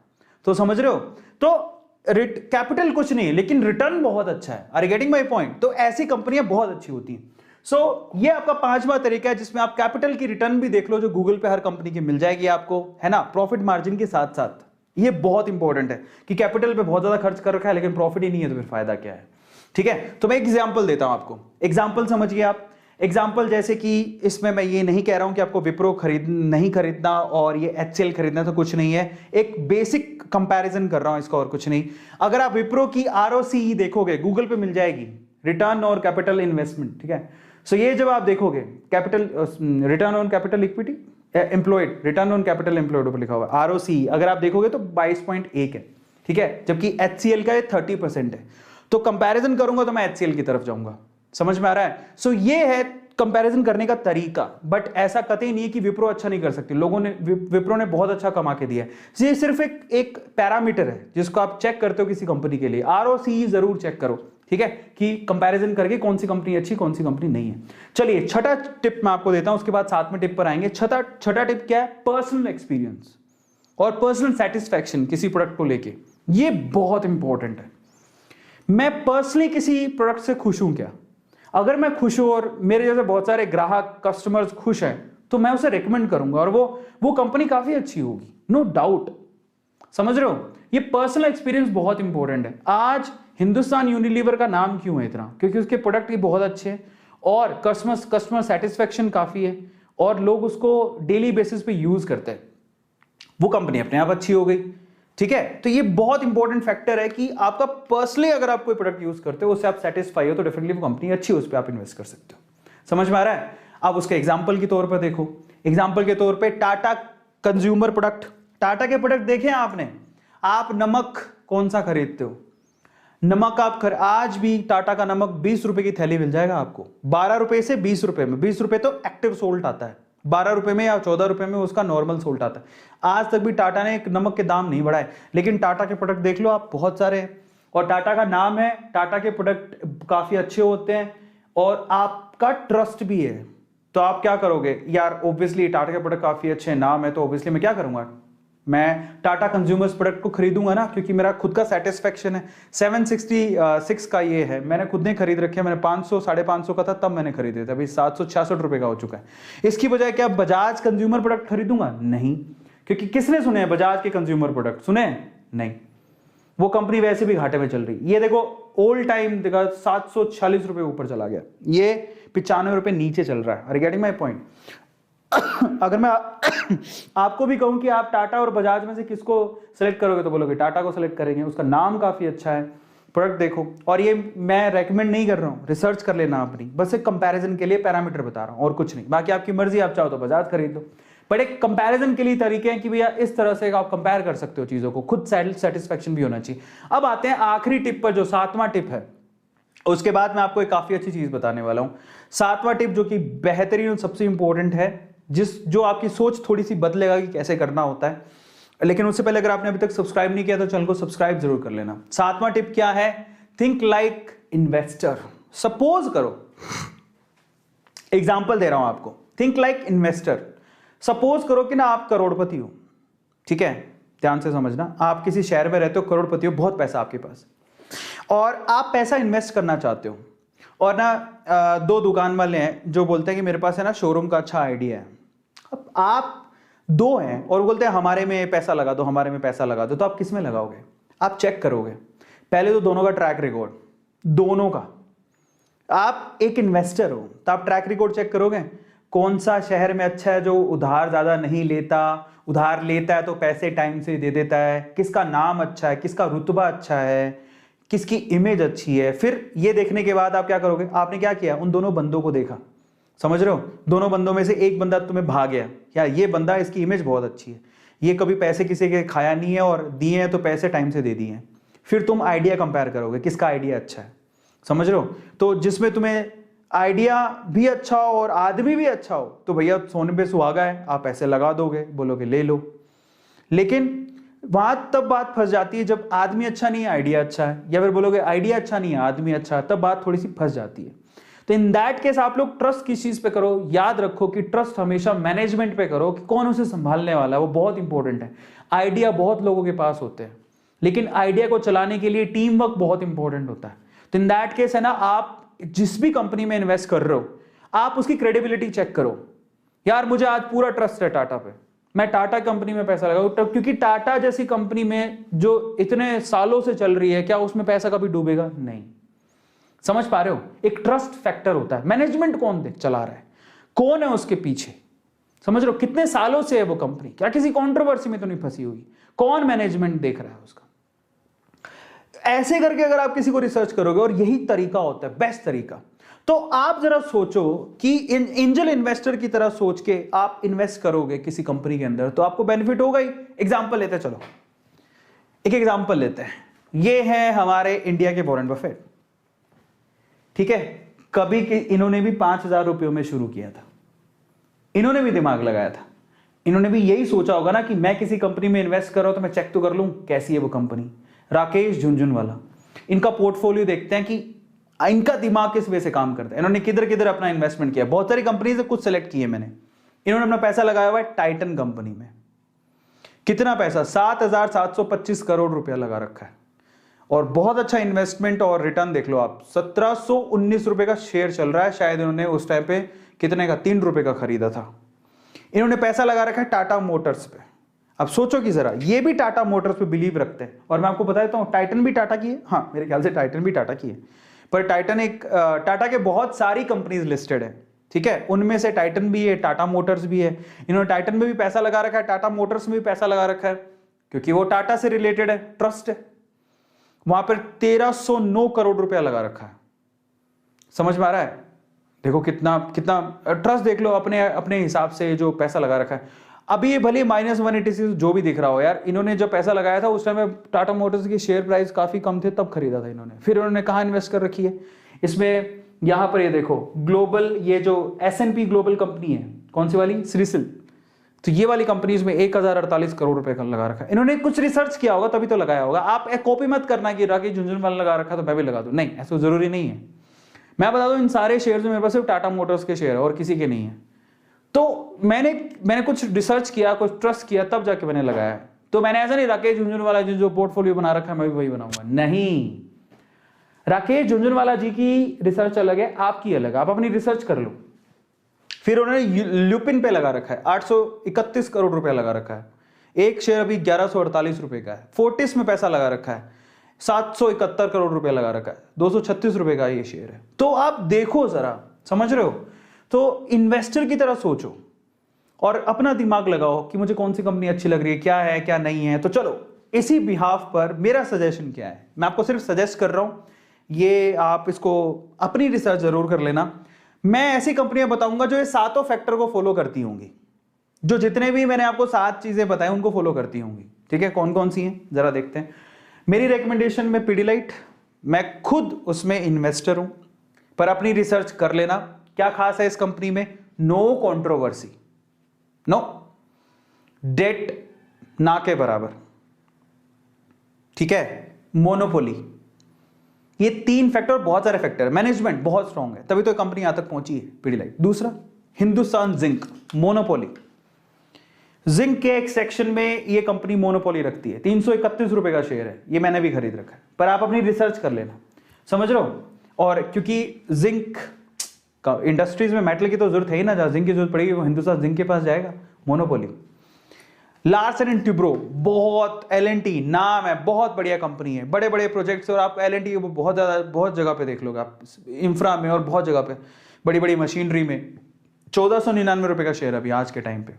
तो समझ रहे हो। तो कैपिटल कुछ नहीं लेकिन रिटर्न बहुत अच्छा है। Are you getting my point. तो ऐसी कंपनियां बहुत अच्छी होती हैं। सो ये आपका 5वां तरीका है जिसमें आप कैपिटल की रिटर्न भी देख लो, जो गूगल पे हर कंपनी की मिल जाएगी आपको, है ना, प्रॉफिट मार्जिन के साथ साथ। ये बहुत इंपॉर्टेंट है कि कैपिटल पे बहुत ज्यादा खर्च कर रखा है लेकिन प्रॉफिट ही नहीं है, तो फिर फायदा क्या है, ठीक है। तो मैं एक एग्जांपल देता हूं आपको, एग्जांपल समझिए आप। एग्जांपल जैसे कि इसमें मैं ये नहीं कह रहा हूं कि आपको विप्रो नहीं खरीदना और ये एचसीएल खरीदना, तो कुछ नहीं है, एक बेसिक कंपैरिजन कर रहा हूं इसका, और कुछ नहीं। अगर आप विप्रो की आरओसीई देखोगे, गूगल पे मिल जाएगी, रिटर्न और कैपिटल इन्वेस्टमेंट, ठीक है। सो ये जब आप देखोगे capital, return on capital equity employed, return on capital employed पर लिखा हुआ आरओसीई, अगर आप देखोगे तो 22.1 है, ठीक है, जबकि एचसीएल का 30% है। तो कंपैरिजन करूंगा तो मैं एचसीएल की तरफ जाऊंगा, समझ में आ रहा है। सो ये है कंपैरिजन करने का तरीका, बट ऐसा कतई नहीं है कि विप्रो अच्छा नहीं कर सकती। विप्रो ने बहुत अच्छा कमा के दिया है। ये सिर्फ एक पैरामीटर है जिसको आप चेक करते हो किसी कंपनी के लिए। आरओसीई जरूर चेक करो, ठीक है, कि कंपैरिजन करके कौन सी कंपनी अच्छी, कौन सी कंपनी नहीं है। चलिए, छठा टिप मैं आपको देता हूं, उसके बाद 7वें टिप पर आएंगे। छठा टिप क्या है? पर्सनल एक्सपीरियंस और पर्सनल सेटिस्फैक्शन किसी प्रोडक्ट को लेके। ये बहुत इंपॉर्टेंट है। मैं पर्सनली किसी प्रोडक्ट से खुश हूं क्या? अगर मैं खुश हूं और मेरे जैसे बहुत सारे ग्राहक, कस्टमर्स खुश हैं, तो मैं उसे रेकमेंड करूंगा और वो कंपनी काफी अच्छी होगी, नो डाउट। समझ रहे हो? ये पर्सनल एक्सपीरियंस बहुत इंपॉर्टेंट है। आज हिंदुस्तान यूनिलीवर का नाम क्यों है इतना? क्योंकि उसके प्रोडक्ट ही बहुत अच्छे हैं और कस्टमर सेटिस्फेक्शन काफी है और लोग उसको डेली बेसिस पे यूज करते हैं। वो कंपनी अपने आप अच्छी हो गई। ठीक है, तो ये बहुत इंपॉर्टेंट फैक्टर है कि आपका पर्सनली अगर आप कोई प्रोडक्ट यूज करते हो, उससे आप सेटिस्फाई हो, तो डेफिनेटली वो कंपनी अच्छी है, उस पर आप इन्वेस्ट कर सकते हो। समझ में आ रहा है? आप उसके एग्जाम्पल के तौर पर देखो, एग्जाम्पल के तौर पर टाटा कंज्यूमर प्रोडक्ट, टाटा के प्रोडक्ट देखे आपने? आप नमक कौन सा खरीदते हो? नमक आप आज भी टाटा का नमक 20 रुपए की थैली मिल जाएगा आपको, 12 रुपए से 20 रुपए में। 20 रुपए तो एक्टिव सोल्ट आता है, 12 रुपए में या 14 रुपए में उसका नॉर्मल सोल्ट आता है। आज तक भी टाटा ने नमक के दाम नहीं बढ़ाए, लेकिन टाटा के प्रोडक्ट देख लो आप, बहुत सारे हैं और टाटा का नाम है, टाटा के प्रोडक्ट काफी अच्छे होते हैं और आपका ट्रस्ट भी है। तो आप क्या करोगे यार, ऑब्वियसली टाटा के प्रोडक्ट काफी अच्छे हैं, नाम है, तो ऑब्वियसली मैं क्या करूंगा, मैं टाटा कंज्यूमर्स प्रोडक्ट को खरीदूंगा ना, क्योंकि मेरा खुद का सेटिस्फेक्शन है। 766 का ये है, मैंने खुद ने खरीद रखे, मैंने 500 550 का था तब मैंने खरीदे थे, अभी 766 रुपए का हो चुका है। इसकी बजाय क्या बजाज कंज्यूमर प्रोडक्ट खरीदूंगा? नहीं, क्योंकि किसने सुने हैं बजाज के कंज्यूमर प्रोडक्ट? सुने नहीं, वो कंपनी वैसे भी घाटे में चल रही। ये देखो ऑल टाइम देखा 746 रुपए ऊपर चला गया, ये 95 रुपए नीचे चल रहा है। Are you getting my point? अगर मैं आपको भी कहूं कि आप टाटा और बजाज में से किसको सेलेक्ट करोगे, तो बोलोगे टाटा को सेलेक्ट करेंगे, उसका नाम काफी अच्छा है, प्रोडक्ट देखो। और ये मैं रेकमेंड नहीं कर रहा हूं, रिसर्च कर लेना अपनी, बस एक कंपैरिजन के लिए पैरामीटर बता रहा हूं और कुछ नहीं। बाकी आपकी मर्जी, आप चाहो तो बजाज खरीद लो, बट एक कंपैरिजन के लिए तरीके हैं कि भैया इस तरह से आप कंपेयर कर सकते हो चीजों को, खुद सेटिस्फेक्शन भी होना चाहिए। अब आते हैं आखिरी टिप पर, जो 7वां टिप है। उसके बाद मैं आपको एक काफी अच्छी चीज बताने वाला हूं। 7वां टिप जो कि बेहतरीन और सबसे इंपॉर्टेंट है, जो आपकी सोच थोड़ी सी बदलेगा कि कैसे करना होता है। लेकिन उससे पहले अगर आपने अभी तक सब्सक्राइब नहीं किया तो चैनल को सब्सक्राइब जरूर कर लेना। 7वां टिप क्या है? Think like investor. सपोज करो, एग्जांपल दे रहा हूं आपको, थिंक लाइक इन्वेस्टर। सपोज करो कि ना आप करोड़पति हो, ठीक है, ध्यान से समझना, आप किसी शहर में रहते हो, करोड़पति हो, बहुत पैसा आपके पास, और आप पैसा इन्वेस्ट करना चाहते हो। और ना 2 दुकान वाले हैं जो बोलते हैं कि मेरे पास है ना शोरूम का अच्छा आइडिया है। अब आप 2 हैं और बोलते हैं हमारे में पैसा लगा दो, हमारे में पैसा लगा दो, तो आप किस में लगाओगे? आप चेक करोगे पहले तो दोनों का ट्रैक रिकॉर्ड, दोनों का। आप एक इन्वेस्टर हो तो आप ट्रैक रिकॉर्ड चेक करोगे, कौन सा शहर में अच्छा है, जो उधार ज्यादा नहीं लेता, उधार लेता है तो पैसे टाइम से दे देता है, किसका नाम अच्छा है, किसका रुतबा अच्छा है, किसकी इमेज अच्छी है। फिर ये देखने के बाद आप क्या करोगे? आपने क्या किया? उन दोनों बंदों को देखा, समझ रहे हो? दोनों बंदों में से एक बंदा तुम्हें भाग गया, यार ये बंदा, इसकी इमेज बहुत अच्छी है, ये कभी पैसे किसी के खाया नहीं है और दिए हैं तो पैसे टाइम से दे दिए हैं। फिर तुम आइडिया कंपेयर करोगे, किसका आइडिया अच्छा है, समझ रहे हो? तो जिसमें तुम्हें आइडिया भी अच्छा हो और आदमी भी अच्छा हो, तो भैया सोने पे सुहागा है, आप पैसे लगा दोगे, बोलोगे ले लो। लेकिन वहां तब बात फंस जाती है जब आदमी अच्छा नहीं है, आइडिया अच्छा है, या फिर बोलोगे आइडिया अच्छा नहीं है, आदमी अच्छा है, तब बात थोड़ी सी फंस जाती है। तो इन दैट केस आप लोग ट्रस्ट किस चीज पे करो? याद रखो कि ट्रस्ट हमेशा मैनेजमेंट पे करो, कि कौन उसे संभालने वाला है, वो बहुत इंपॉर्टेंट है। आइडिया बहुत लोगों के पास होते हैं, लेकिन आइडिया को चलाने के लिए टीम वर्क बहुत इंपॉर्टेंट होता है। तो इन दैट केस है ना, आप जिस भी कंपनी में इन्वेस्ट कर रहे हो, आप उसकी क्रेडिबिलिटी चेक करो। यार मुझे आज पूरा ट्रस्ट है टाटा पे, मैं टाटा कंपनी में पैसा लगाऊं, क्योंकि टाटा जैसी कंपनी में जो इतने सालों से चल रही है, क्या उसमें पैसा कभी डूबेगा? नहीं। समझ पा रहे हो? एक ट्रस्ट फैक्टर होता है। मैनेजमेंट कौन चला रहा है, कौन है उसके पीछे, समझ रहे हो? कितने सालों से है वो कंपनी, क्या किसी कंट्रोवर्सी में तो नहीं फंसी हुई, कौन मैनेजमेंट देख रहा है उसका। ऐसे करके अगर आप किसी को रिसर्च करोगे, और यही तरीका होता है बेस्ट तरीका, तो आप जरा सोचो कि एंजल इन्वेस्टर की तरह सोच के आप इन्वेस्ट करोगे किसी कंपनी के अंदर, तो आपको बेनिफिट होगा ही। एग्जांपल लेते हैं, चलो एक एग्जांपल लेते हैं। ये है हमारे इंडिया के वॉरेन बफेट, ठीक है। कभी इन्होंने भी 5,000 रुपयों में शुरू किया था, इन्होंने भी दिमाग लगाया था, इन्होंने भी यही सोचा होगा ना कि मैं किसी कंपनी में इन्वेस्ट कर रहा हूं तो मैं चेक तो कर लूं कैसी है वो कंपनी। राकेश झुनझुनवाला, इनका पोर्टफोलियो देखते हैं कि इनका दिमाग किस वे से काम करता है, इन्होंने किधर किधर अपना इन्वेस्टमेंट किया। बहुत सारी कंपनी से कुछ सेलेक्ट किए मैंने। इन्होंने अपना पैसा लगाया हुआ है टाइटन कंपनी में। कितना पैसा? 7,725 करोड़ रुपया लगा रखा है, और बहुत अच्छा इन्वेस्टमेंट। और रिटर्न देख लो आप, 1719 रुपए का शेयर चल रहा है। शायद इन्होंने उस टाइम पे कितने का, 3 रुपए का खरीदा था। इन्होंने पैसा लगा रखा है टाटा मोटर्स पे। अब सोचो कि जरा, ये भी टाटा मोटर्स पे बिलीव रखते हैं। और मैं आपको बता देता हूँ, टाइटन भी टाटा की है। हाँ, मेरे ख्याल से टाइटन भी टाटा की है, पर टाइटन एक टाटा के बहुत सारी कंपनीज लिस्टेड है, ठीक है, उनमें से टाइटन भी है, टाटा मोटर्स भी है। इन्होंने टाइटन में भी पैसा लगा रखा है, टाटा मोटर्स में भी पैसा लगा रखा है, क्योंकि वो टाटा से रिलेटेड है, ट्रस्ट है। वहां पर 1309 करोड़ रुपया लगा रखा है। समझ में आ रहा है? देखो कितना कितना ट्रस्ट, देख लो अपने अपने हिसाब से जो पैसा लगा रखा है। अभी ये भले -186 जो भी दिख रहा हो यार, इन्होंने जब पैसा लगाया था उस टाइम में टाटा मोटर्स की शेयर प्राइस काफी कम थे, तब खरीदा था इन्होंने। फिर उन्होंने कहाँ इन्वेस्ट कर रखी है इसमें, यहां पर ये देखो ग्लोबल, ये जो S&P ग्लोबल कंपनी है, कौन सी वाली, CRISIL, तो ये वाली कंपनीज में 1048 करोड़ रुपए का लगा रखा है। इन्होंने कुछ रिसर्च किया होगा तभी तो लगाया होगा। आप एक कॉपी मत करना कि राकेश झुनझुनवाला लगा रखा तो मैं भी लगा दूं, नहीं, ऐसा जरूरी नहीं है। मैं बता दूं, इन सारे शेयर्स में मेरे पास सिर्फ टाटा मोटर्स के शेयर है और किसी के नहीं है। तो मैंने कुछ रिसर्च किया, कुछ ट्रस्ट किया, तब जाके मैंने लगाया। तो मैंने ऐसा नहीं राकेश झुनझुनवाला जी जो पोर्टफोलियो बना रखा है मैं भी वही बनाऊंगा, नहीं। राकेश झुनझुनवाला जी की रिसर्च अलग है, आपकी अलग है, आप अपनी रिसर्च कर लो। फिर उन्होंने ल्यूपिन पे लगा रखा है, 831 करोड़ रुपया लगा रखा है। एक शेयर अभी 1148 रुपए का है। फोर्टिस में पैसा लगा रखा है, 771 करोड़ रुपया लगा रखा है, 236 रुपए का ये शेयर है। तो आप देखो जरा, समझ रहे हो? तो इन्वेस्टर की तरह सोचो और अपना दिमाग लगाओ कि मुझे कौन सी कंपनी अच्छी लग रही है, क्या नहीं है। तो चलो, इसी बिहाफ पर मेरा सजेशन क्या है, मैं आपको सिर्फ सजेस्ट कर रहा हूं, ये आप इसको अपनी रिसर्च जरूर कर लेना। मैं ऐसी कंपनियां बताऊंगा जो ये सातों फैक्टर को फॉलो करती होंगी, जो जितने भी मैंने आपको 7 चीजें बताई उनको फॉलो करती होंगी, ठीक है। कौन कौन सी हैं जरा देखते हैं। मेरी रिकमेंडेशन में पिडिलाइट, मैं खुद उसमें इन्वेस्टर हूं, पर अपनी रिसर्च कर लेना। क्या खास है इस कंपनी में? नो कंट्रोवर्सी, नो डेट ना के बराबर, ठीक है, मोनोपोली, ये 3 फैक्टर, बहुत सारे फैक्टर, मैनेजमेंट बहुत स्ट्रांग है, तभी तो कंपनी यहां तक पहुंची है पिडिलाइट। दूसरा, हिंदुस्तान जिंक, मोनोपोली, जिंक के एक सेक्शन में ये कंपनी मोनोपोली रखती है। 331 रुपए का शेयर है, ये मैंने भी खरीद रखा है, पर आप अपनी रिसर्च कर लेना, समझ रहे हो? और क्योंकि जिंक का इंडस्ट्रीज में मेटल की तो जरूरत है ही ना, जहां जिंक की जरूरत पड़ेगी वो हिंदुस्तान जिंक के पास जाएगा, मोनोपोली। लार्सन एंड ट्यूब्रो, बहुत L&T नाम है, बहुत बढ़िया कंपनी है, बड़े बड़े प्रोजेक्ट्स, और आप L&T को बहुत जगह पे देख लोगे आप, इंफ्रा में और बहुत जगह पे, बड़ी बड़ी मशीनरी में। 1499 रुपए का शेयर अभी आज के टाइम पे।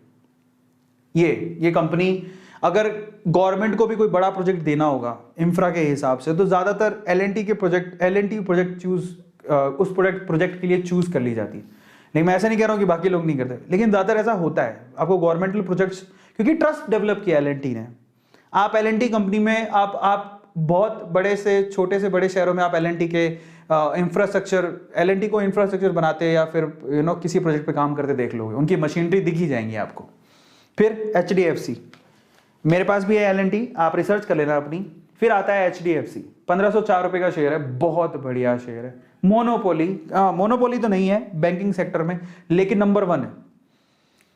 ये कंपनी, अगर गवर्नमेंट को भी कोई बड़ा प्रोजेक्ट देना होगा इंफ्रा के हिसाब से, तो ज्यादातर L&T प्रोजेक्ट उस प्रोजेक्ट के लिए चूज कर ली जाती है। लेकिन मैं ऐसा नहीं कह रहा हूं कि बाकी लोग नहीं करते, लेकिन ज्यादातर ऐसा होता है। आपको गवर्नमेंटल प्रोजेक्ट्स, क्योंकि ट्रस्ट डेवलप किया L&T ने। आप L&T कंपनी में आप बहुत बड़े से छोटे से बड़े शहरों में आप L&T के इंफ्रास्ट्रक्चर, L&T को इंफ्रास्ट्रक्चर बनाते या फिर किसी प्रोजेक्ट पे काम करते देख लोगे, उनकी मशीनरी दिख ही जाएंगी आपको। फिर HDFC, मेरे पास भी है L&T, आप रिसर्च कर लेना अपनी। फिर आता है HDFC, 1504 रुपए का शेयर है, बहुत बढ़िया शेयर है। मोनोपोली तो नहीं है बैंकिंग सेक्टर में, लेकिन नंबर 1 है।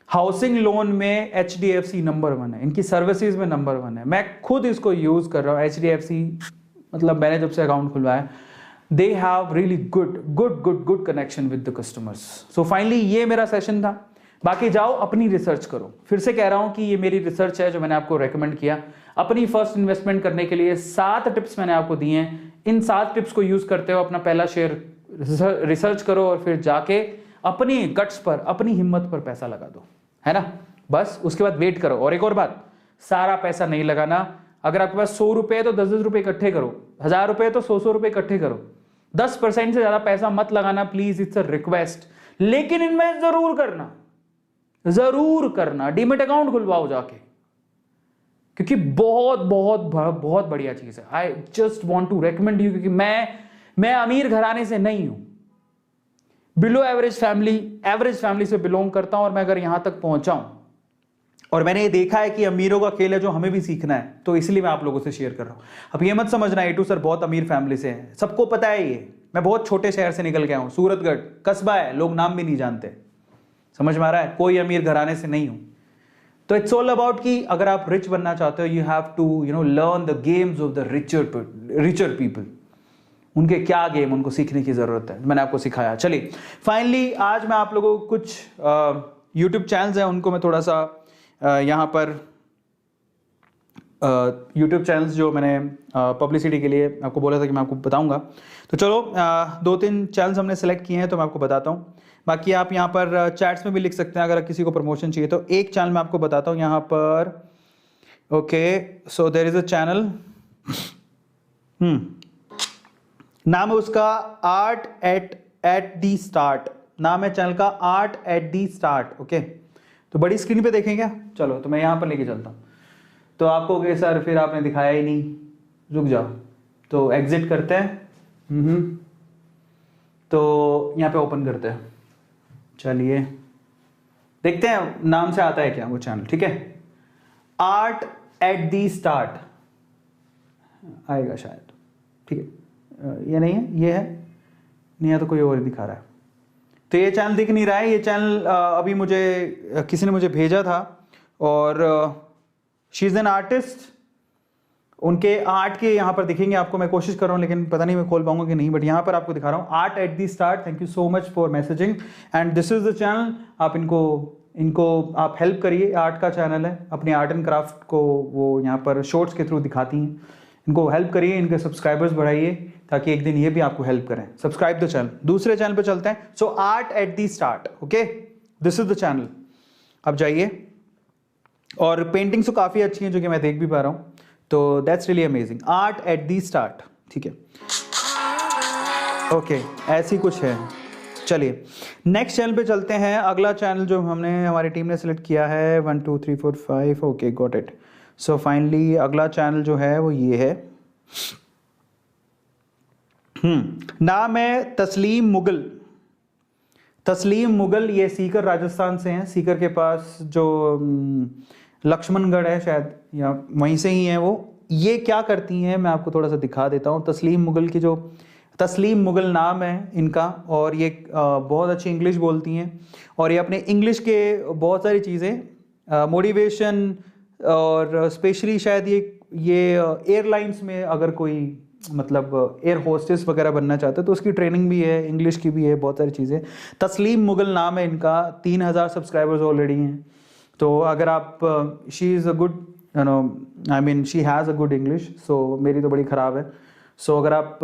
हाउसिंग लोन में HDFC नंबर 1 है, इनकी सर्विसेज में नंबर 1 है। मैं खुद इसको यूज कर रहा हूं, HDFC, मतलब मैंने जब से अकाउंट खुलवाया, they have really good connection with the customers. So finally ये मेरा सेशन था। बाकी जाओ अपनी रिसर्च करो। फिर से कह रहा हूं कि ये मेरी रिसर्च है जो मैंने आपको रेकमेंड किया। अपनी फर्स्ट इन्वेस्टमेंट करने के लिए 7 टिप्स मैंने आपको दिए हैं। इन 7 टिप्स को यूज करते हो अपना पहला शेयर रिसर्च करो और फिर जाके अपनी गट्स पर, अपनी हिम्मत पर पैसा लगा दो, है ना। बस उसके बाद वेट करो। और एक और बात, सारा पैसा नहीं लगाना। अगर आपके पास 100 रुपए है तो 10-10 रुपए इकट्ठे करो, 1000 रुपए तो 100-100 रुपए इकट्ठे करो। 10% से ज्यादा पैसा मत लगाना प्लीज, इट्स अ रिक्वेस्ट। लेकिन इन्वेस्ट जरूर करना, डीमेट अकाउंट खुलवाओ जाके, क्योंकि बहुत बढ़िया चीज है। I just want to recommend you, क्योंकि मैं अमीर घराने से नहीं हूं, बिलो एवरेज फैमिली से बिलोंग करता हूं, और मैं अगर यहां तक पहुंचा हूं और मैंने ये देखा है कि अमीरों का खेल है जो हमें भी सीखना है, तो इसलिए मैं आप लोगों से शेयर कर रहा हूं। अब ये मत समझना A2 सर बहुत अमीर फैमिली से है, सबको पता है ये। मैं बहुत छोटे शहर से निकल के आया हूं, सूरतगढ़ कस्बा है, लोग नाम भी नहीं जानते। समझ में आ रहा है? कोई अमीर घराने से नहीं हूं। तो इट्स ऑल अबाउट कि अगर आप रिच बनना चाहते हो, you have to learn the games of the richer people. उनके क्या गेम, उनको सीखने की जरूरत है, मैंने आपको सिखाया। चलिए फाइनली आज मैं आप लोगों को कुछ यूट्यूब चैनल्स हैं उनको मैं थोड़ा सा यहाँ पर यूट्यूब चैनल्स जो मैंने पब्लिसिटी के लिए आपको बोला था कि मैं आपको बताऊंगा, तो चलो 2-3 चैनल्स हमने सेलेक्ट किए हैं तो मैं आपको बताता हूँ। बाकी आप यहाँ पर चैट्स में भी लिख सकते हैं अगर किसी को प्रमोशन चाहिए तो। एक चैनल मैं आपको बताता हूँ यहाँ पर। Okay, so there is a channel, नाम है उसका आर्ट एट दी स्टार्ट, नाम है चैनल का art at the start. Okay, तो बड़ी स्क्रीन पे देखें क्या? चलो तो मैं यहाँ पर लेके चलता हूँ। तो आपको कहे सर फिर आपने दिखाया ही नहीं, रुक जाओ, तो एग्जिट करते हैं। तो यहाँ पे ओपन करते हैं, चलिए देखते हैं नाम से आता है क्या वो चैनल। ठीक है, आर्ट एट दी स्टार्ट आएगा शायद। ठीक है, ये नहीं है, ये है नहीं है तो कोई और दिखा रहा है। तो ये चैनल दिख नहीं रहा है। ये चैनल अभी मुझे किसी ने मुझे भेजा था और शी इज़ एन आर्टिस्ट। उनके आर्ट के यहाँ पर दिखेंगे आपको, मैं कोशिश कर रहा हूँ लेकिन पता नहीं मैं खोल पाऊंगा कि नहीं, बट यहाँ पर आपको दिखा रहा हूँ art at the start. Thank you so much for messaging and this is the channel. आप इनको आप हेल्प करिए, आर्ट का चैनल है, अपने आर्ट एंड क्राफ्ट को वो यहाँ पर शॉर्ट्स के थ्रू दिखाती हैं। इनको हेल्प करिए, इनके सब्सक्राइबर्स बढ़ाइए ताकि एक दिन ये भी आपको हेल्प करें। Subscribe the channel. दूसरे चैनल पे चलते हैं। So art at the start, okay, this is the channel. आप जाइए, और पेंटिंग्स तो काफ़ी अच्छी हैं जो कि मैं देख भी पा रहा हूँ, तो that's really amazing. Art at the start, ठीक है, ओके, ऐसी कुछ है। चलिए नेक्स्ट चैनल पे चलते हैं। अगला चैनल जो हमारी टीम ने सेलेक्ट किया है 1 2 3 4 5, okay, got it. So finally अगला चैनल जो है वो ये है, नाम है तस्लीम मुगल। तस्लीम मुगल, ये सीकर राजस्थान से हैं। सीकर के पास जो लक्ष्मणगढ़ है शायद, या वहीं से ही हैं वो। ये क्या करती हैं मैं आपको थोड़ा सा दिखा देता हूँ। तस्लीम मुगल की जो तस्लीम मुगल नाम है इनका, और ये बहुत अच्छी इंग्लिश बोलती हैं, और ये अपने इंग्लिश के बहुत सारी चीज़ें मोटिवेशन, और स्पेशली शायद ये एयरलाइंस में अगर कोई मतलब एयर होस्टेस वगैरह बनना चाहते हैं तो उसकी ट्रेनिंग भी है, इंग्लिश की भी है, बहुत सारी चीज़ें। तस्लीम मुगल नाम है इनका, 3000 सब्सक्राइबर्स ऑलरेडी हैं। तो अगर आप she is a good I mean she has a good English, so मेरी तो बड़ी ख़राब है। सो अगर आप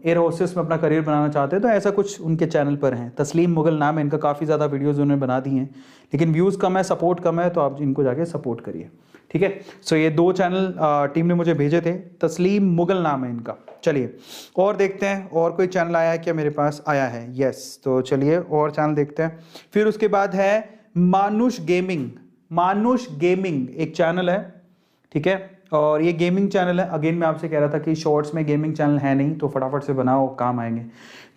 एयर होस्टेस में अपना करियर बनाना चाहते हैं तो ऐसा कुछ उनके चैनल पर हैं। तस्लीम मुगल नाम है इनका, काफ़ी ज़्यादा वीडियोज़ उन्होंने बना दी हैं, लेकिन व्यूज़ कम है, सपोर्ट कम है, तो आप इनको जाके सपोर्ट करिए। ठीक है, सो ये 2 चैनल टीम ने मुझे भेजे थे। तस्लीम मुगल नाम है इनका। चलिए और देखते हैं और कोई चैनल आया है क्या मेरे पास? आया है, यस। तो चलिए और चैनल देखते हैं। फिर उसके बाद है मानुष गेमिंग। मानुष गेमिंग एक चैनल है, ठीक है, और ये गेमिंग चैनल है। अगेन मैं आपसे कह रहा था कि शॉर्ट्स में गेमिंग चैनल है नहीं, तो फटाफट से बनाओ, काम आएंगे।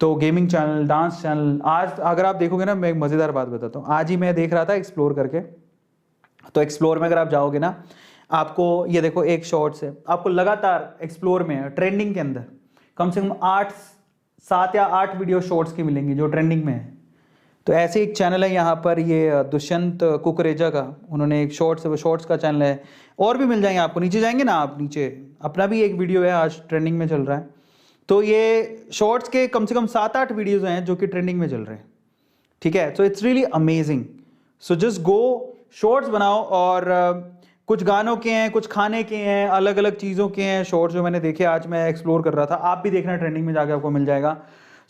तो गेमिंग चैनल, डांस चैनल। आज अगर आप देखोगे ना, मैं एक मज़ेदार बात बताता हूँ। आज ही मैं देख रहा था एक्सप्लोर करके, तो एक्सप्लोर में अगर आप जाओगे ना, आपको ये देखो एक शॉर्ट्स है, आपको लगातार एक्सप्लोर में ट्रेंडिंग के अंदर कम से कम 7 या 8 वीडियो शॉर्ट्स की मिलेंगी जो ट्रेंडिंग में है। तो ऐसे एक चैनल है यहाँ पर, ये दुष्यंत कुकरेजा का, उन्होंने एक शॉर्ट्स है, वो शॉर्ट्स का चैनल है। और भी मिल जाएंगे आपको, नीचे जाएंगे ना आप, नीचे अपना भी एक वीडियो है आज ट्रेंडिंग में चल रहा है। तो ये शॉर्ट्स के कम से कम 7-8 वीडियोज़ हैं जो कि ट्रेंडिंग में चल रहे हैं। ठीक है, so it's really amazing. So just go, shorts बनाओ, और कुछ गानों के हैं, कुछ खाने के हैं, अलग अलग चीज़ों के हैं शॉर्ट्स जो मैंने देखे। आज मैं एक्सप्लोर कर रहा था, आप भी देखना, ट्रेंडिंग में जाके आपको मिल जाएगा।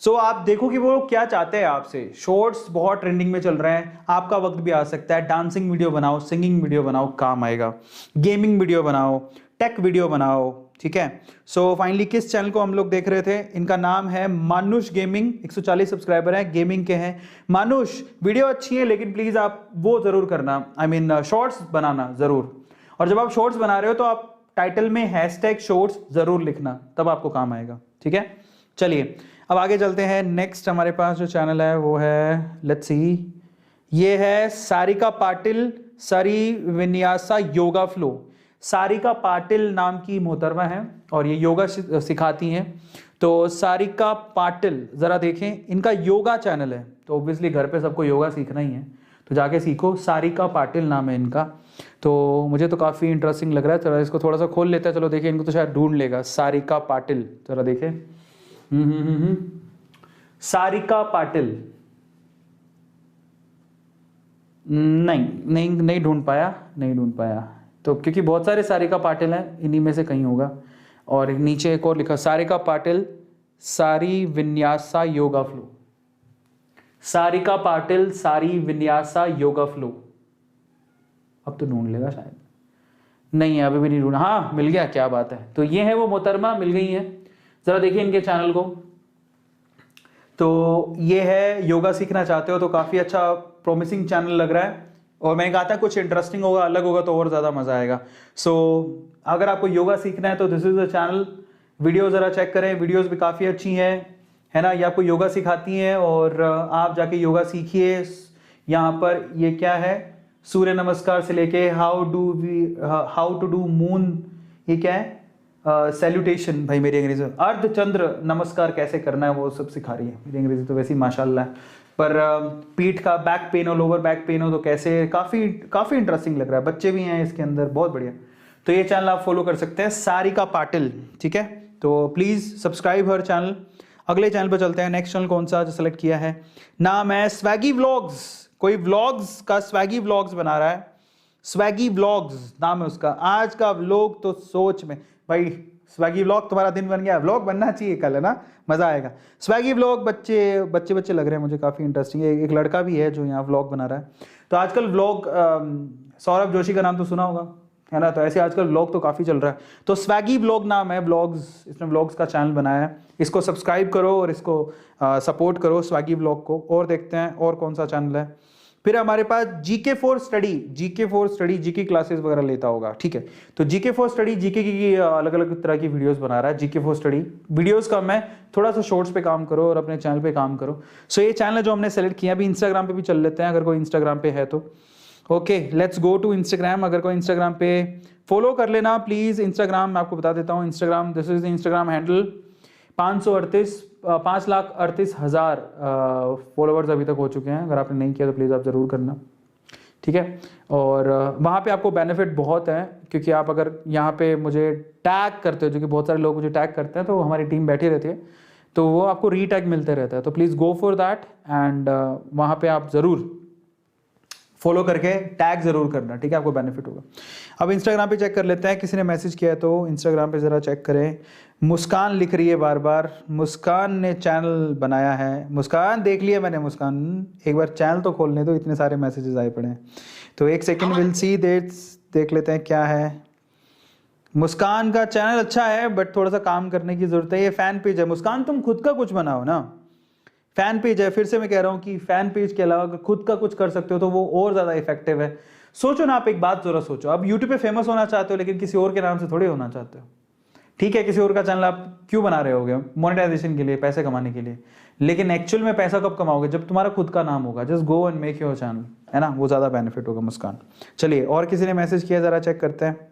सो आप देखो कि वो क्या चाहते हैं आपसे। शॉर्ट्स बहुत ट्रेंडिंग में चल रहे हैं, आपका वक्त भी आ सकता है। डांसिंग वीडियो बनाओ, सिंगिंग वीडियो बनाओ, काम आएगा। गेमिंग वीडियो बनाओ, टेक वीडियो बनाओ, ठीक है। सो फाइनली किस चैनल को हम लोग देख रहे थे? इनका नाम है मानुष गेमिंग। 140 सब्सक्राइबर हैं, गेमिंग के हैं। मानुष, वीडियो अच्छी है लेकिन प्लीज आप वो जरूर करना, आई मीन शॉर्ट्स बनाना जरूर। और जब आप शॉर्ट्स बना रहे हो तो आप टाइटल में हैशटैग शॉर्ट्स जरूर लिखना, तब आपको काम आएगा। ठीक है, चलिए अब आगे चलते हैं। नेक्स्ट हमारे पास जो चैनल है वो है, लेट्स सी, ये है सारिका पाटिल सरी विन्यासा योगा फ्लो। सारिका पाटिल नाम की मोहतरमा है और ये योगा सिखाती हैं। तो सारिका पाटिल, ज़रा देखें, इनका योगा चैनल है, तो ऑब्वियसली घर पे सबको योगा सीखना ही है, तो जाके सीखो। सारिका पाटिल नाम है इनका। तो मुझे तो काफ़ी इंटरेस्टिंग लग रहा है। चलो इसको थोड़ा सा खोल लेते हैं। चलो देखिए, इनको तो शायद ढूंढ लेगा। सारिका पाटिल, ज़रा देखें। सारिका पाटिल, नहीं ढूंढ पाया। तो क्योंकि बहुत सारे सारिका पाटिल हैं, इन्हीं में से कहीं होगा। और नीचे एक और लिखा, सारिका पाटिल सारी विन्यासा योगा फ्लो, सारिका पाटिल सारी विन्यासा योगा फ्लो। अब तो ढूंढ लेगा शायद, नहीं है अभी भी नहीं ढूंढा। हाँ मिल गया, क्या बात है। तो ये है वो मोहतरमा, मिल गई है। जरा देखिए इनके चैनल को। तो ये है, योगा सीखना चाहते हो तो काफी अच्छा प्रॉमिसिंग चैनल लग रहा है। और मैंने कहा था कुछ इंटरेस्टिंग होगा, अलग होगा तो और ज्यादा मजा आएगा। सो अगर आपको योगा सीखना है तो this is the channel. Video जरा चेक करें, वीडियोस भी काफी अच्छी हैं, है ना। ये आपको योगा सिखाती हैं और आप जाके योगा सीखिए। यहाँ पर ये क्या है, सूर्य नमस्कार से लेके हाउ टू डू मून, ये क्या है, सैल्यूटेशन, भाई मेरी अंग्रेजी, अर्ध चंद्र नमस्कार कैसे करना है वो सब सिखा रही है। मेरी अंग्रेजी तो वैसे ही माशाल्लाह है। पर पीठ का बैक पेन हो, लोअर बैक पेन हो तो कैसे, काफी इंटरेस्टिंग लग रहा है। बच्चे भी हैं इसके अंदर, बहुत बढ़िया। तो ये चैनल आप फॉलो कर सकते हैं, सारिका पाटिल, ठीक है। तो प्लीज सब्सक्राइब हर चैनल। अगले चैनल पर चलते हैं। नेक्स्ट चैनल कौन सा जो सेलेक्ट किया है, नाम है स्वैगी व्लॉग्स। कोई व्लॉग्स का स्वैगी व्लॉग्स बना रहा है, स्वैगी व्लॉग्स नाम है उसका। आज का व्लॉग तो सोच में, भाई स्वैगी व्लॉग तुम्हारा दिन बन गया, व्लॉग बनना चाहिए कल, है ना, मजा आएगा। स्वैगी व्लॉग, बच्चे लग रहे हैं मुझे, काफी इंटरेस्टिंग है। एक लड़का भी है जो यहाँ व्लॉग बना रहा है। तो आजकल व्लॉग, सौरभ जोशी का नाम तो सुना होगा, है ना। तो ऐसे आजकल व्लॉग तो काफी चल रहा है। तो स्वैगी व्लॉग नाम है, व्लॉग्स, इसने व्लॉग्स का चैनल बनाया है। इसको सब्सक्राइब करो और इसको सपोर्ट करो, स्वैगी व्लॉग को। और देखते हैं और कौन सा चैनल है। फिर हमारे पास GK for study, GK classes वगैरह लेता होगा, ठीक है। तो जीके फॉर स्टडी, जीके की अलग अलग तरह की वीडियोस बना रहा है। जीके फॉर स्टडी वीडियोस कम है, थोड़ा सा शॉर्ट्स पे काम करो और अपने चैनल पे काम करो। सो ये चैनल है जो हमने सेलेक्ट किया। अभी इंस्टाग्राम पे भी चल लेते हैं, अगर कोई इंस्टाग्राम पे है तो। Okay, let's go to Instagram. अगर कोई इंस्टाग्राम पे फॉलो कर लेना प्लीज। इंस्टाग्राम मैं आपको बता देता हूँ, Instagram, this is the Instagram handle. 5,38,000 followers अभी तक हो चुके हैं। अगर आपने नहीं किया तो प्लीज़ आप ज़रूर करना, ठीक है। और वहाँ पे आपको बेनिफिट बहुत है, क्योंकि आप अगर यहाँ पे मुझे टैग करते हो, जो कि बहुत सारे लोग मुझे टैग करते हैं, तो हमारी टीम बैठी रहती है, तो वो आपको रीटैग मिलते रहता है। तो please go for that and वहाँ पे आप ज़रूर फॉलो करके टैग जरूर करना, ठीक है, आपको बेनिफिट होगा। अब इंस्टाग्राम पे चेक कर लेते हैं, किसी ने मैसेज किया है तो इंस्टाग्राम पे ज़रा चेक करें। मुस्कान लिख रही है बार बार, मुस्कान ने चैनल बनाया है। मुस्कान देख लिया मैंने, मुस्कान एक बार चैनल तो खोलने दो, इतने सारे मैसेजेस आए पड़े हैं। तो एक सेकेंड, विल सी देख लेते हैं क्या है। मुस्कान का चैनल अच्छा है बट थोड़ा सा काम करने की जरूरत है। ये फैन पेज है। मुस्कान तुम खुद का कुछ बनाओ ना, फैन पेज है। फिर से मैं कह रहा हूँ कि फैन पेज के अलावा अगर खुद का कुछ कर सकते हो तो वो और ज्यादा इफेक्टिव है। सोचो ना, आप एक बात जरा सोचो, अब यूट्यूब पे फेमस होना चाहते हो लेकिन किसी और के नाम से थोड़ी होना चाहते हो, ठीक है। किसी और का चैनल आप क्यों बना रहे होगे? मोनेटाइजेशन के लिए, पैसे कमाने के लिए। लेकिन एक्चुअल में पैसा कब कमाओगे? जब तुम्हारा खुद का नाम होगा। Just go and make your channel, है ना, वो ज्यादा बेनिफिट होगा। मुस्कान, चलिए और किसी ने मैसेज किया, जरा चेक करते हैं।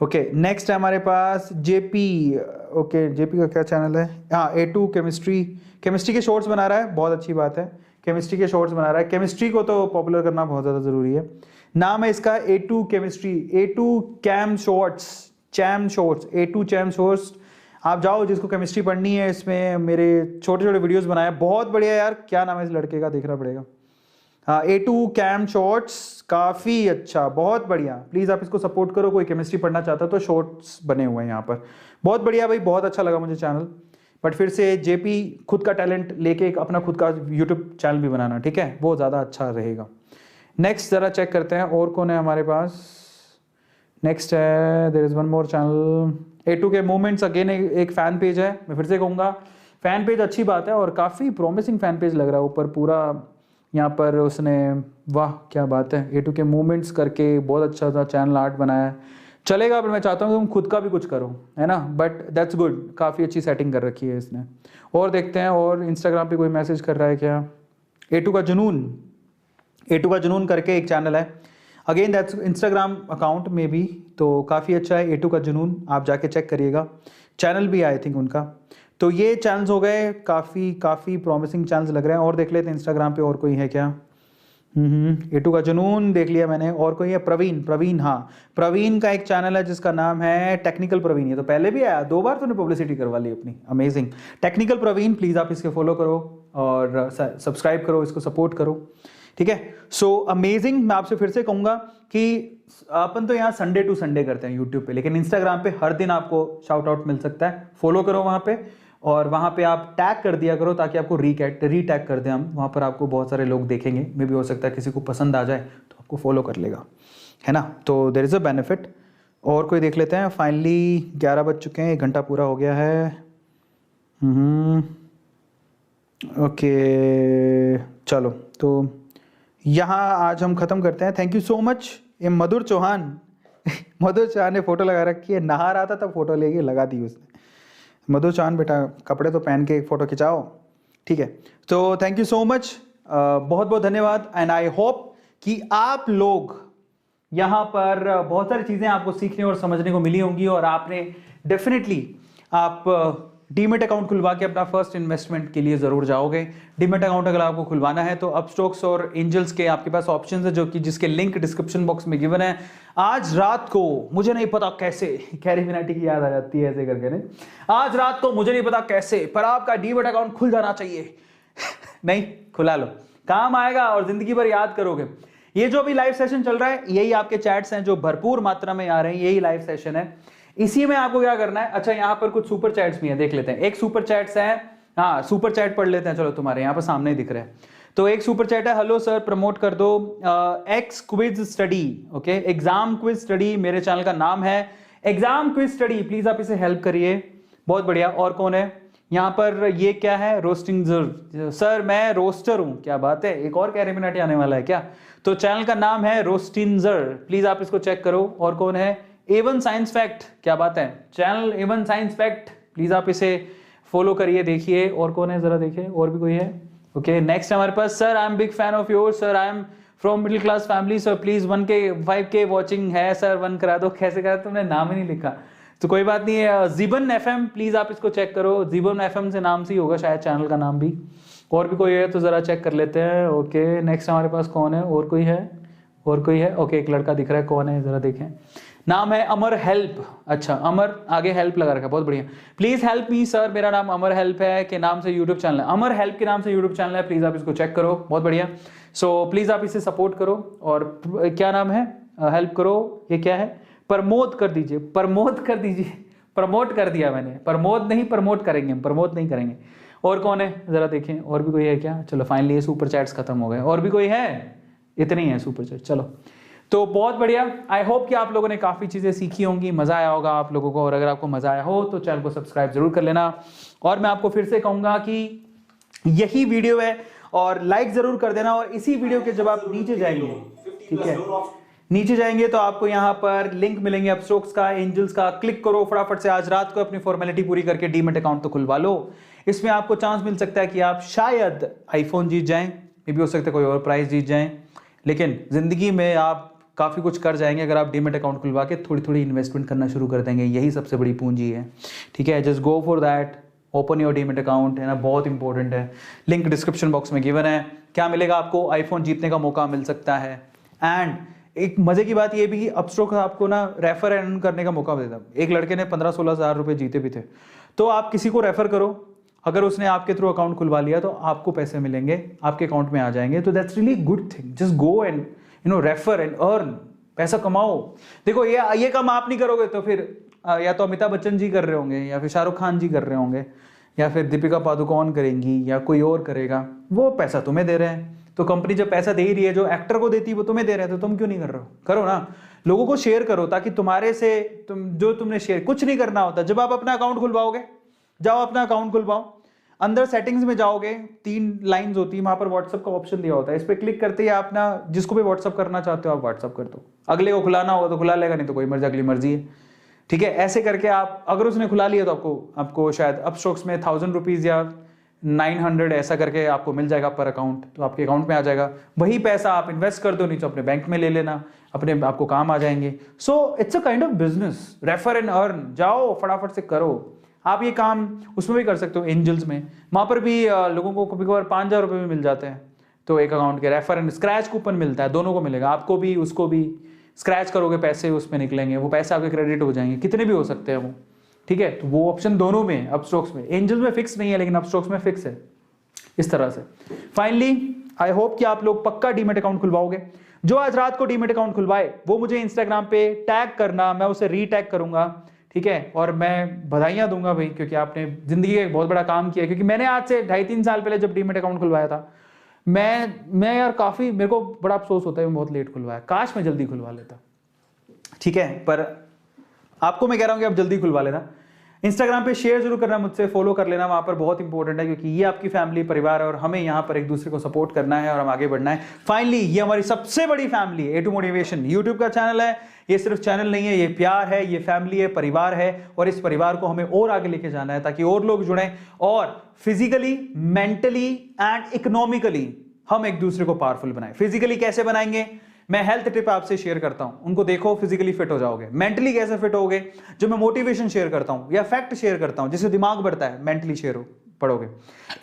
ओके, नेक्स्ट है हमारे पास जेपी। ओके, जेपी का क्या चैनल है? हाँ, A2 केमिस्ट्री के शॉर्ट्स बना रहा है, बहुत अच्छी बात है। केमिस्ट्री के शॉर्ट्स बना रहा है। केमिस्ट्री को तो पॉपुलर करना बहुत ज़्यादा ज़रूरी है। नाम है इसका A2 chemistry, A2 chem shorts, chem shorts, A2 chem shorts. आप जाओ, जिसको केमिस्ट्री पढ़नी है, इसमें मेरे छोटे छोटे वीडियोज़ बनाए, बहुत बढ़िया यार। क्या नाम है इस लड़के का, देखना पड़ेगा। हाँ, A2 कैम शॉर्ट्स, काफ़ी अच्छा, बहुत बढ़िया। प्लीज़ आप इसको सपोर्ट करो। कोई केमिस्ट्री पढ़ना चाहता है तो शॉर्ट्स बने हुए हैं यहाँ पर, बहुत बढ़िया भाई, बहुत अच्छा लगा मुझे चैनल। बट फिर से जेपी खुद का टैलेंट लेके एक अपना खुद का यूट्यूब चैनल भी बनाना, ठीक है, वो ज़्यादा अच्छा रहेगा। नेक्स्ट ज़रा चेक करते हैं और कौन है हमारे पास। नेक्स्ट है, there is one more channel, A2 के मूवमेंट्स। अगेन एक फ़ैन पेज है। मैं फिर से कहूँगा, फ़ैन पेज अच्छी बात है और काफ़ी प्रॉमिसिंग फ़ैन पेज लग रहा है। ऊपर पूरा यहाँ पर उसने, वाह क्या बात है, A2 के मूवमेंट्स करके बहुत अच्छा सा चैनल आर्ट बनाया है। चलेगा, पर मैं चाहता हूँ तुम खुद का भी कुछ करो, है ना, बट दैट्स गुड। काफ़ी अच्छी सेटिंग कर रखी है इसने। और देखते हैं, और इंस्टाग्राम पे कोई मैसेज कर रहा है क्या? A2 का जुनून करके एक चैनल है। अगेन दैट्स इंस्टाग्राम अकाउंट में भी, तो काफ़ी अच्छा है। A2 का जुनून, आप जाके चेक करिएगा। चैनल भी आई थिंक उनका। तो ये चैनल्स हो गए, काफ़ी प्रॉमिसिंग चैनल्स लग रहे हैं। और देख लेते हैं इंस्टाग्राम पे और कोई है क्या। A2 का जुनून देख लिया मैंने। और कोई है? प्रवीण, हाँ, प्रवीण का एक चैनल है जिसका नाम है टेक्निकल प्रवीण। ये तो पहले भी आया, 2 बार तूने पब्लिसिटी करवा ली अपनी, अमेजिंग। टेक्निकल प्रवीण, प्लीज़ आप इसके फॉलो करो और सब्सक्राइब करो, इसको सपोर्ट करो। ठीक है। So amazing. मैं आपसे फिर से कहूंगा कि अपन तो यहाँ संडे टू संडे करते हैं यूट्यूब पे, लेकिन इंस्टाग्राम पे हर दिन आपको शाउट आउट मिल सकता है। फॉलो करो वहाँ पे, और वहाँ पे आप टैग कर दिया करो ताकि आपको रीटैग कर दें हम। वहाँ पर आपको बहुत सारे लोग देखेंगे, मे भी हो सकता है किसी को पसंद आ जाए तो आपको फॉलो कर लेगा, है ना। तो देयर इज़ अ बेनिफिट। और कोई देख लेते हैं। फाइनली 11 बज चुके हैं, 1 घंटा पूरा हो गया है। ओके चलो, तो यहाँ आज हम ख़त्म करते हैं। Thank you so much. ये मधुर चौहान मधुर चौहान ने फ़ोटो लगा रखी है, नहा रहा था तब फोटो लेके लगा दी उसने। मधुर चौहान बेटा, कपड़े तो पहन के एक फ़ोटो खिंचाओ, ठीक है। तो थैंक यू सो मच, बहुत बहुत धन्यवाद। एंड आई होप कि आप लोग यहाँ पर बहुत सारी चीज़ें आपको सीखने और समझने को मिली होंगी, और आपने डेफिनेटली आप डीमेट अकाउंट खुलवा के अपना फर्स्ट इन्वेस्टमेंट के लिए ज़रूर जाओगे। डीमेट अकाउंट अगर आपको खुलवाना है तो अपस्टॉक्स और एंजल्स के आपके पास ऑप्शंस है, जो कि जिसके लिंक डिस्क्रिप्शन बॉक्स में गिवन है। आज रात को मुझे नहीं पता कैसे, कैरी मिनाटी की याद आ जाती है ऐसे करके, नहीं आज रात को मुझे नहीं पता कैसे, पर आपका डीमेट अकाउंट खुल जाना चाहिए नहीं, खुला लो, काम आएगा और जिंदगी भर याद करोगे। ये जो भी लाइव सेशन चल रहा है, यही आपके चैट्स हैं जो भरपूर मात्रा में आ रहे हैं, यही लाइव सेशन है। इसी में आपको क्या करना है, अच्छा यहाँ पर कुछ सुपर चैट्स भी हैं, देख लेते हैं। एक सुपर चैट्स है, हाँ सुपर चैट पढ़ लेते हैं, चलो तुम्हारे यहाँ पर सामने ही दिख रहा है। तो एक सुपर चैट है, हेलो सर प्रमोट कर दो x quiz study, okay exam quiz study मेरे चैनल का नाम है, एग्जाम क्विज स्टडी, प्लीज आप इसे हेल्प करिए। बहुत बढ़िया। और कौन है यहाँ पर, ये क्या है, रोस्टिंग सर मैं रोस्टर हूँ, क्या बात है, एक और कैरेमिनाटी आने वाला है क्या। तो चैनल का नाम है रोस्टिंजर, प्लीज आप इसको चेक करो। और कौन है, एवन साइंस फैक्ट, क्या बात है, channel A one science fact, please आप इसे फॉलो करिए, देखिए। और कौन है जरा देखिए, और भी कोई है। ओके नेक्स्ट हमारे पास, sir I am big fan of your, sir I am from middle class family, sir please 1K 5K watching है सर, 1 करा दो। कैसे करा, तुमने नाम ही नहीं लिखा, तो कोई बात नहीं है। जीवन FM, प्लीज आप इसको चेक करो, जीवन FM से नाम से ही होगा शायद चैनल का नाम भी। और भी कोई है तो जरा चेक कर लेते हैं। ओके नेक्स्ट हमारे पास कौन है, और कोई है, और कोई है। ओके एक लड़का दिख रहा है, कौन है जरा देखें, नाम है अमर हेल्प, अच्छा अमर आगे हेल्प लगा रखा, बहुत बढ़िया। प्लीज हेल्प मी सर, मेरा नाम अमर हेल्प है के नाम से यूट्यूब चैनल है, अमर हेल्प के नाम से यूट्यूब चैनल है, प्लीज आप इसको चेक करो, बहुत बढ़िया। सो प्लीज आप इसे सपोर्ट करो। और क्या नाम है, हेल्प करो, ये क्या है, प्रमोद कर दीजिए, प्रमोद कर दीजिए, प्रमोट कर दिया मैंने, प्रमोद नहीं प्रमोट करेंगे हम, प्रमोद नहीं करेंगे। और कौन है जरा देखें, और भी कोई है क्या। चलो फाइनली ये सुपर चैट्स खत्म हो गए, और भी कोई है, इतने ही है सुपर चैट। चलो तो बहुत बढ़िया, आई होप कि आप लोगों ने काफ़ी चीज़ें सीखी होंगी, मज़ा आया होगा आप लोगों को। और अगर आपको मज़ा आया हो तो चैनल को सब्सक्राइब जरूर कर लेना। और मैं आपको फिर से कहूँगा कि यही वीडियो है और लाइक ज़रूर कर देना। और इसी वीडियो के जब आप नीचे जाएंगे, ठीक है, नीचे जाएंगे तो आपको यहाँ पर लिंक मिलेंगे अपस्टॉक्स का, एंजल्स का, क्लिक करो फटाफट से, आज रात को अपनी फॉर्मेलिटी पूरी करके डीमेट अकाउंट तो खुलवा लो। इसमें आपको चांस मिल सकता है कि आप शायद आईफोन जीत जाएं, ये भी हो सकता है कोई और प्राइज जीत जाएं, लेकिन जिंदगी में आप काफ़ी कुछ कर जाएंगे अगर आप डीमेट अकाउंट खुलवा के थोड़ी थोड़ी इन्वेस्टमेंट करना शुरू कर देंगे, यही सबसे बड़ी पूंजी है, ठीक है। Just go for that, open your demat account, है ना, बहुत इंपॉर्टेंट है। लिंक डिस्क्रिप्शन बॉक्स में गिवन है। क्या मिलेगा आपको, आईफोन जीतने का मौका मिल सकता है। एंड एक मजे की बात ये भी कि अपस्टॉक आपको ना रेफर एंड अर्न करने का मौका देता है। एक लड़के ने 15-16 हज़ार रुपये जीते भी थे, तो आप किसी को रेफर करो, अगर उसने आपके थ्रू अकाउंट खुलवा लिया तो आपको पैसे मिलेंगे, आपके अकाउंट में आ जाएंगे। तो that's really good thing, just go and refer and earn, पैसा कमाओ। देखो ये काम आप नहीं करोगे तो फिर या तो अमिताभ बच्चन जी कर रहे होंगे, या फिर शाहरुख खान जी कर रहे होंगे, या फिर दीपिका पादुकोण करेंगी, या कोई और करेगा, वो पैसा तुम्हें दे रहे हैं। तो कंपनी जब पैसा दे ही रही है, जो एक्टर को देती है वो तुम्हें दे रहे हैं, तो तुम क्यों नहीं कर रहे हो, करो ना। लोगों को शेयर करो ताकि तुम्हारे से तुमने शेयर, कुछ नहीं करना होता। जब आप अपना अकाउंट खुलवाओगे, जाओ अपना अकाउंट खुलवाओ, अंदर सेटिंग्स में जाओगे, 3 लाइंस होती है, वहां पर व्हाट्सअप का ऑप्शन दिया होता है, इस पर क्लिक करते ही आप ना जिसको भी व्हाट्सअप करना चाहते हो आप व्हाट्सअप कर दो। अगले को खुलाना होगा तो खुला लेगा, नहीं तो कोई मर्जी, अगली मर्जी है, ठीक है। ऐसे करके आप, अगर उसने खुला लिया तो आपको शायद अपस्टॉक्स में 1000 रुपीज़ या 900 ऐसा करके आपको मिल जाएगा पर अकाउंट, तो आपके अकाउंट में आ जाएगा। वही पैसा आप इन्वेस्ट कर दो, नहीं तो अपने बैंक में ले लेना, अपने आपको काम आ जाएंगे। So it's a kind of business, refer and earn, जाओ फटाफट से करो। आप ये काम उसमें भी कर सकते हो, एंजल्स में, वहाँ पर भी लोगों को कभी कभार 5000 रुपये भी मिल जाते हैं। तो एक अकाउंट के रेफर एंड स्क्रैच कूपन मिलता है, दोनों को मिलेगा, आपको भी उसको भी। स्क्रैच करोगे पैसे उसमें निकलेंगे, वो पैसे आपके क्रेडिट हो जाएंगे, कितने भी हो सकते हैं वो, ठीक है। तो वो ऑप्शन दोनों में, अपस्टॉक्स में, एंजल्स में फिक्स नहीं है लेकिन अपस्टॉक्स में फिक्स है, इस तरह से। फाइनली आई होप कि आप लोग पक्का डीमेट अकाउंट खुलवाओगे। जो आज रात को डीमेट अकाउंट खुलवाए वो मुझे इंस्टाग्राम पे टैग करना, मैं उसे रीटैग करूंगा, ठीक है। और मैं बधाइयां दूंगा भाई, क्योंकि आपने जिंदगी का एक बहुत बड़ा काम किया। क्योंकि मैंने आज से 2.5-3 साल पहले जब डीमेट अकाउंट खुलवाया था, मैं यार काफी, मेरे को बड़ा अफसोस होता है मैं बहुत लेट खुलवाया, काश मैं जल्दी खुलवा लेता, ठीक है। पर आपको मैं कह रहा हूं कि आप जल्दी खुलवा लेना। इंस्टाग्राम पे शेयर जरूर करना, मुझसे फॉलो कर लेना, वहां पर बहुत इंपॉर्टेंट है, क्योंकि ये आपकी फैमिली परिवार है और हमें यहां पर एक दूसरे को सपोर्ट करना है और हम आगे बढ़ना है। फाइनली ये हमारी सबसे बड़ी फैमिली A2 मोटिवेशन यूट्यूब का चैनल है। ये सिर्फ चैनल नहीं है, ये प्यार है, ये फैमिली है, परिवार है, और इस परिवार को हमें और आगे लेके जाना है ताकि और लोग जुड़ें और फिजिकली, मेंटली एंड इकोनॉमिकली हम एक दूसरे को पावरफुल बनाएं। फिजिकली कैसे बनाएंगे, मैं हेल्थ टिप आपसे शेयर करता हूं, उनको देखो, फिजिकली फिट हो जाओगे। मेंटली कैसे फिट होगे, जो मैं मोटिवेशन शेयर करता हूं या फैक्ट शेयर करता हूं जिससे दिमाग बढ़ता है, मेंटली शेयर पढ़ोगे।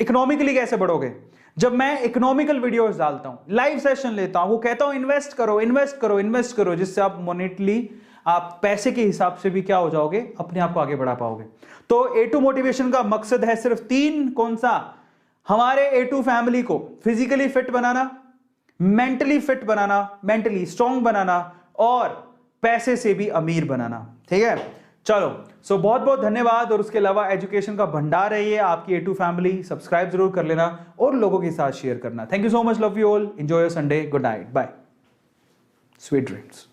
इकोनॉमिकली कैसे बढ़ोगे, जब मैं इकोनॉमिकल वीडियोस डालता हूं, लाइव सेशन लेता हूं, वो कहता हूं इन्वेस्ट करो, इन्वेस्ट करो, इन्वेस्ट करो, जिससे आप मोनेटली, आप पैसे के हिसाब से भी क्या हो जाओगे, अपने आप को आगे बढ़ा पाओगे। तो A2 मोटिवेशन का मकसद है सिर्फ 3, कौन सा, हमारे A2 फैमिली को फिजिकली फिट बनाना, मेंटली फिट बनाना, मेंटली स्ट्रांग बनाना और पैसे से भी अमीर बनाना, ठीक है। चलो, सो बहुत बहुत धन्यवाद। और उसके अलावा एजुकेशन का भंडार है ये आपकी A2 फैमिली, सब्सक्राइब जरूर कर लेना और लोगों के साथ शेयर करना। Thank you so much, love you all, enjoy your Sunday, good night, bye, sweet dreams.